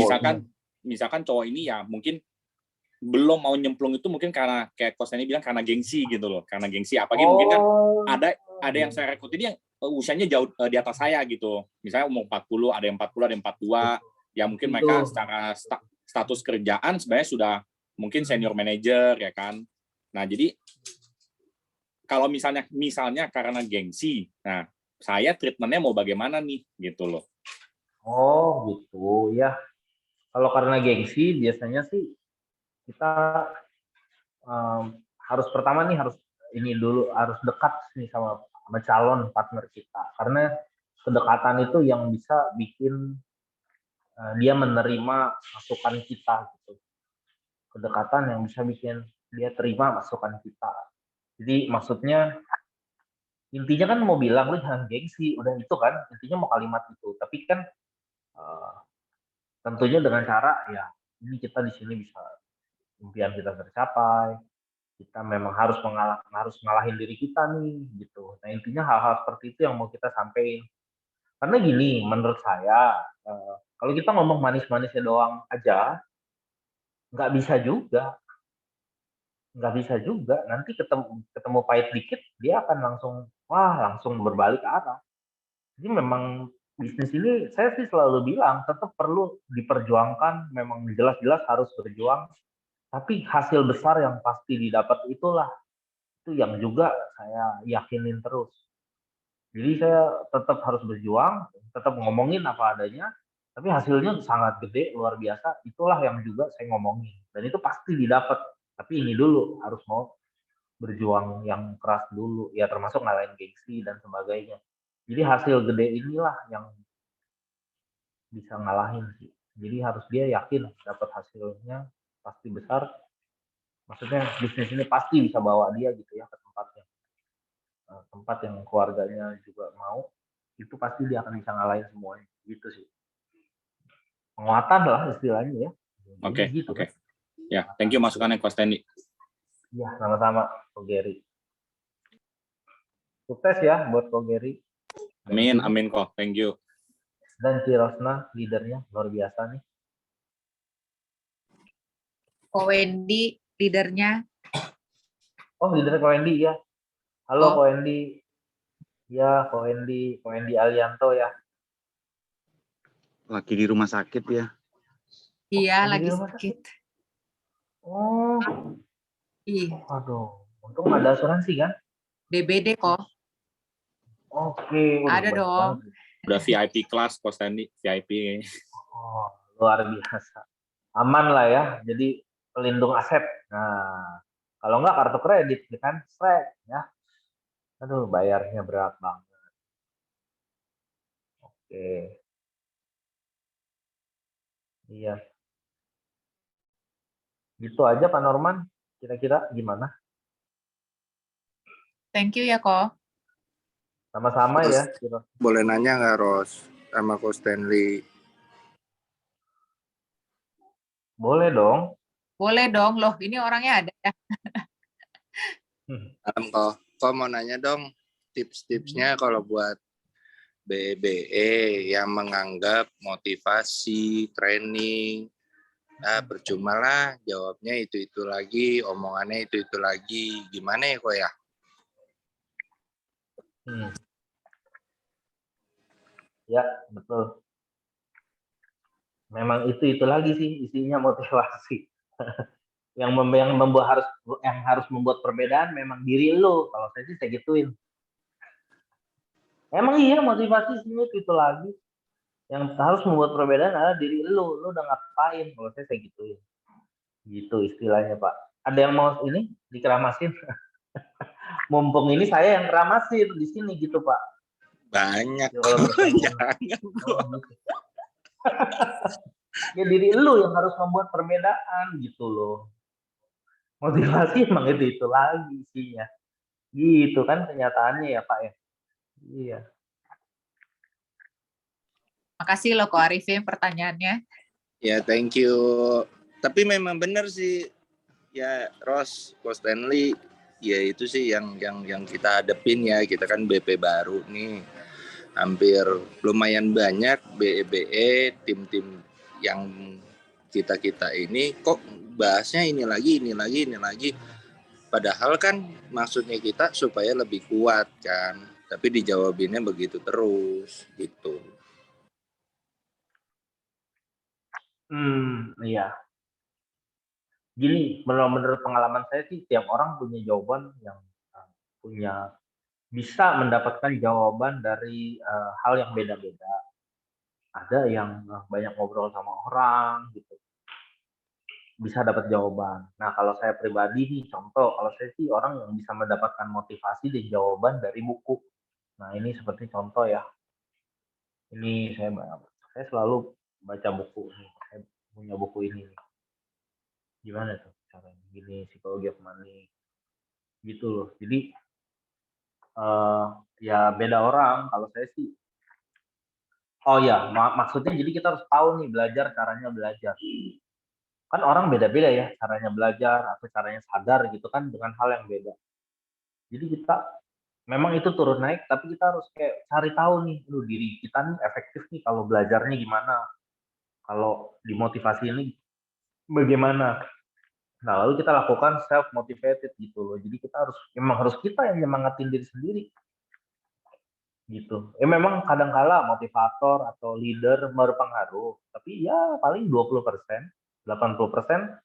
misalkan cowok ini ya mungkin belum mau nyemplung itu mungkin karena kayak Coach ini bilang karena gengsi gitu loh, karena gengsi apalagi mungkin kan ada yang saya rekrut ini yang usianya jauh di atas saya gitu, misalnya umur 40, ada yang 40, ada yang 42, ya mungkin mereka secara status kerjaan sebenarnya sudah mungkin senior manager ya kan. Nah jadi kalau misalnya karena gengsi, nah saya treatmentnya mau bagaimana nih gitu loh. Oh gitu ya. Kalau karena gengsi biasanya sih kita harus pertama nih harus dekat nih sama calon partner kita, karena kedekatan itu yang bisa bikin dia menerima masukan kita gitu. Kedekatan yang bisa bikin dia terima masukan kita. Jadi maksudnya intinya kan mau bilang lu jangan gengsi, udah itu kan intinya mau kalimat itu. Tapi kan tentunya dengan cara ya ini kita di sini bisa impian kita tercapai, kita memang harus ngalahin diri kita nih gitu. Nah intinya hal-hal seperti itu yang mau kita sampaikan. Karena gini menurut saya kalau kita ngomong manis-manisnya doang aja nggak bisa juga, nanti ketemu pahit dikit dia akan langsung berbalik arah. Jadi memang bisnis ini saya sih selalu bilang tetap perlu diperjuangkan, memang jelas-jelas harus berjuang, tapi hasil besar yang pasti didapat itu yang juga saya yakinin terus. Jadi saya tetap harus berjuang, tetap ngomongin apa adanya, tapi hasilnya sangat gede, luar biasa, itulah yang juga saya ngomongin. Dan itu pasti didapat, tapi ini dulu harus mau berjuang yang keras dulu, ya termasuk ngalahin gengsi dan sebagainya. Jadi hasil gede inilah yang bisa ngalahin sih. Jadi harus dia yakin dapat hasilnya pasti besar. Maksudnya bisnis ini pasti bisa bawa dia gitu ya ke tempat yang keluarganya juga mau, itu pasti dia akan bisa ngalahin semuanya gitu sih. Penguatan lah istilahnya ya. Oke. Gitu, kan? Ya, thank you masukannya Coach Tendi. Ya, sama-sama Ko Gary. Sukses ya buat Ko Gary. Amin kok, thank you. Dan Cirosna leadernya luar biasa nih. Ko Wendy leadernya. Oh, leadernya Ko Wendy ya. Halo Ko Wendy. Ya, Ko Wendy Alianto ya. Lagi di rumah sakit ya. Iya, lagi sakit. Oh. Iya. Aduh, untung ada asuransi kan? DBD kok. Oke. Ada dong. Udah VIP kelas Coach Tendi, VIP. Oh, luar biasa. Aman lah ya, jadi pelindung aset. Nah, kalau nggak kartu kredit kan, strek ya. Aduh, bayarnya berat banget. Oke. Iya. Gitu aja Pak Norman. Kira-kira gimana? Thank you ya, Ko. Sama-sama Ros, ya. boleh nanya nggak Ros sama Ko Stanley? Boleh dong. Boleh dong, loh ini orangnya ada ya. Kok mau nanya dong tips-tipsnya kalau buat BBE yang menganggap motivasi, training, percuma lah jawabnya itu lagi, omongannya itu lagi. Gimana ya kok ya? Ya, betul. Memang itu lagi sih isinya motivasi. yang harus membuat perbedaan memang diri lu. Kalau saya sih saya gituin. Emang iya motivasi sini itu lagi. Yang harus membuat perbedaan adalah diri lu. Lu udah ngapain? Kalau saya gituin. Gitu istilahnya Pak. Ada yang mau ini dikeramasin? Mumpung ini saya yang keramasin di sini gitu Pak. Banyak. Jangan kok. Ya diri lu yang harus membuat perbedaan gitu loh. Motivasi emang itu lagi isinya. Gitu kan kenyataannya ya Pak ya. Iya. Makasih loh Ko Arifin pertanyaannya. Ya, thank you. Tapi memang benar sih ya Ros, Ko Stanley, ya itu sih yang kita hadepin ya. Kita kan BP baru nih. Hampir lumayan banyak BE tim-tim yang kita ini kok bahasnya ini lagi. Padahal kan maksudnya kita supaya lebih kuat kan. Tapi dijawabinnya begitu terus gitu. Iya. Gini, menurut pengalaman saya sih tiap orang punya jawaban yang punya bisa mendapatkan jawaban dari hal yang beda-beda. Ada yang banyak ngobrol sama orang gitu. Bisa dapat jawaban. Nah, kalau saya pribadi nih contoh, kalau saya sih orang yang bisa mendapatkan motivasi dan jawaban dari buku. Nah, ini seperti contoh ya. Ini saya selalu baca buku nih. Saya punya buku ini. Gimana tuh caranya? Gini, Psychology of Money. Gitu loh. Jadi ya beda orang. Kalau saya sih, oh ya, maksudnya jadi kita harus tahu nih caranya belajar. Kan orang beda-beda ya caranya belajar atau caranya sadar gitu kan dengan hal yang beda. Jadi kita memang itu turun naik, tapi kita harus kayak cari tahu nih, diri kita nih efektif nih kalau belajarnya gimana, kalau dimotivasi ini bagaimana. Nah, lalu kita lakukan self motivated gitu loh. Jadi kita memang harus kita yang nyemangatin diri sendiri. Gitu. Memang kadang-kala motivator atau leader berpengaruh, tapi ya paling 20%, 80%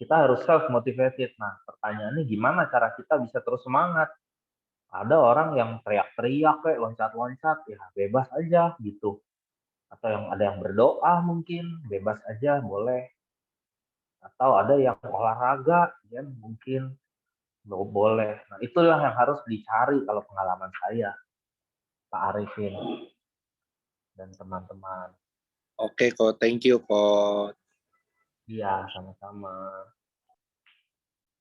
kita harus self motivated. Nah, pertanyaannya gimana cara kita bisa terus semangat? Ada orang yang teriak-teriak kayak loncat-loncat, ya bebas aja gitu. Atau ada yang berdoa mungkin, bebas aja boleh. Atau ada yang olahraga, ya mungkin boleh. Nah, itulah yang harus dicari kalau pengalaman saya, Pak Arifin dan teman-teman. Oke kok, thank you kok. Iya, sama-sama.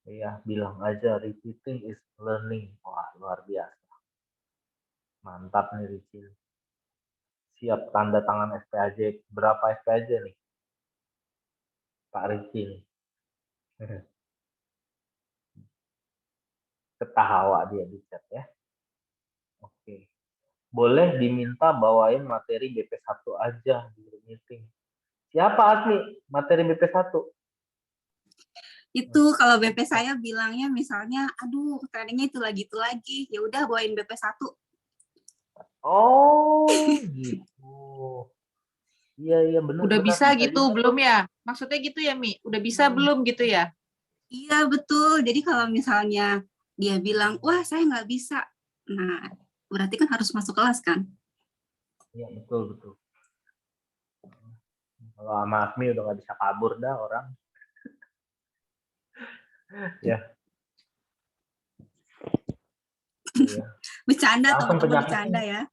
Iya, bilang aja repeating is learning. Wah, luar biasa. Mantap nih Ricin. Siap tanda tangan SPAJ. Berapa SPAJ nih? Pak Ricin. Ketawa dia di chat ya. Oke. Boleh diminta bawain materi BP1 aja di meeting. Siapa Asmi materi BP1? Itu kalau BP saya bilangnya misalnya, aduh trainingnya itu lagi, ya udah bawain BP1. Oh gitu. Iya benar. Udah bisa gitu belum ya? Maksudnya gitu ya Mi? Udah bisa belum gitu ya? Iya betul. Jadi kalau misalnya dia bilang, wah saya nggak bisa, nah berarti kan harus masuk kelas kan? Iya betul. Kalau sama Asmi udah nggak bisa kabur dah orang. Ya. Bercanda teman-teman bercanda ya.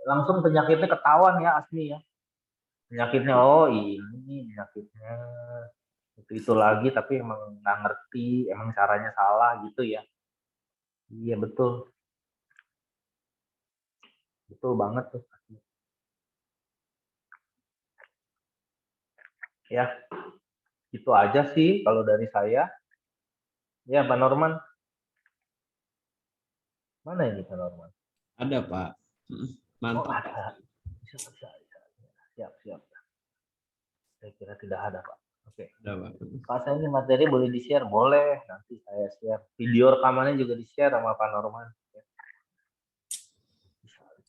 langsung penyakitnya ketahuan ya asli ya. Penyakitnya, oh ini penyakitnya. Itu lagi, tapi emang nggak ngerti, emang caranya salah gitu ya. Iya betul. Betul banget tuh. Ya, itu aja sih kalau dari saya. Ya, Pak Norman. Mana ini Pak Norman? Ada, Pak. Oh, Mantap. ada. Bisa. Siap. Saya kira tidak ada, Pak. Oke. Ada, Pak. Pak, saya ini materi boleh di-share? Boleh. Nanti saya share. Video rekamannya juga di-share sama Pak Norman.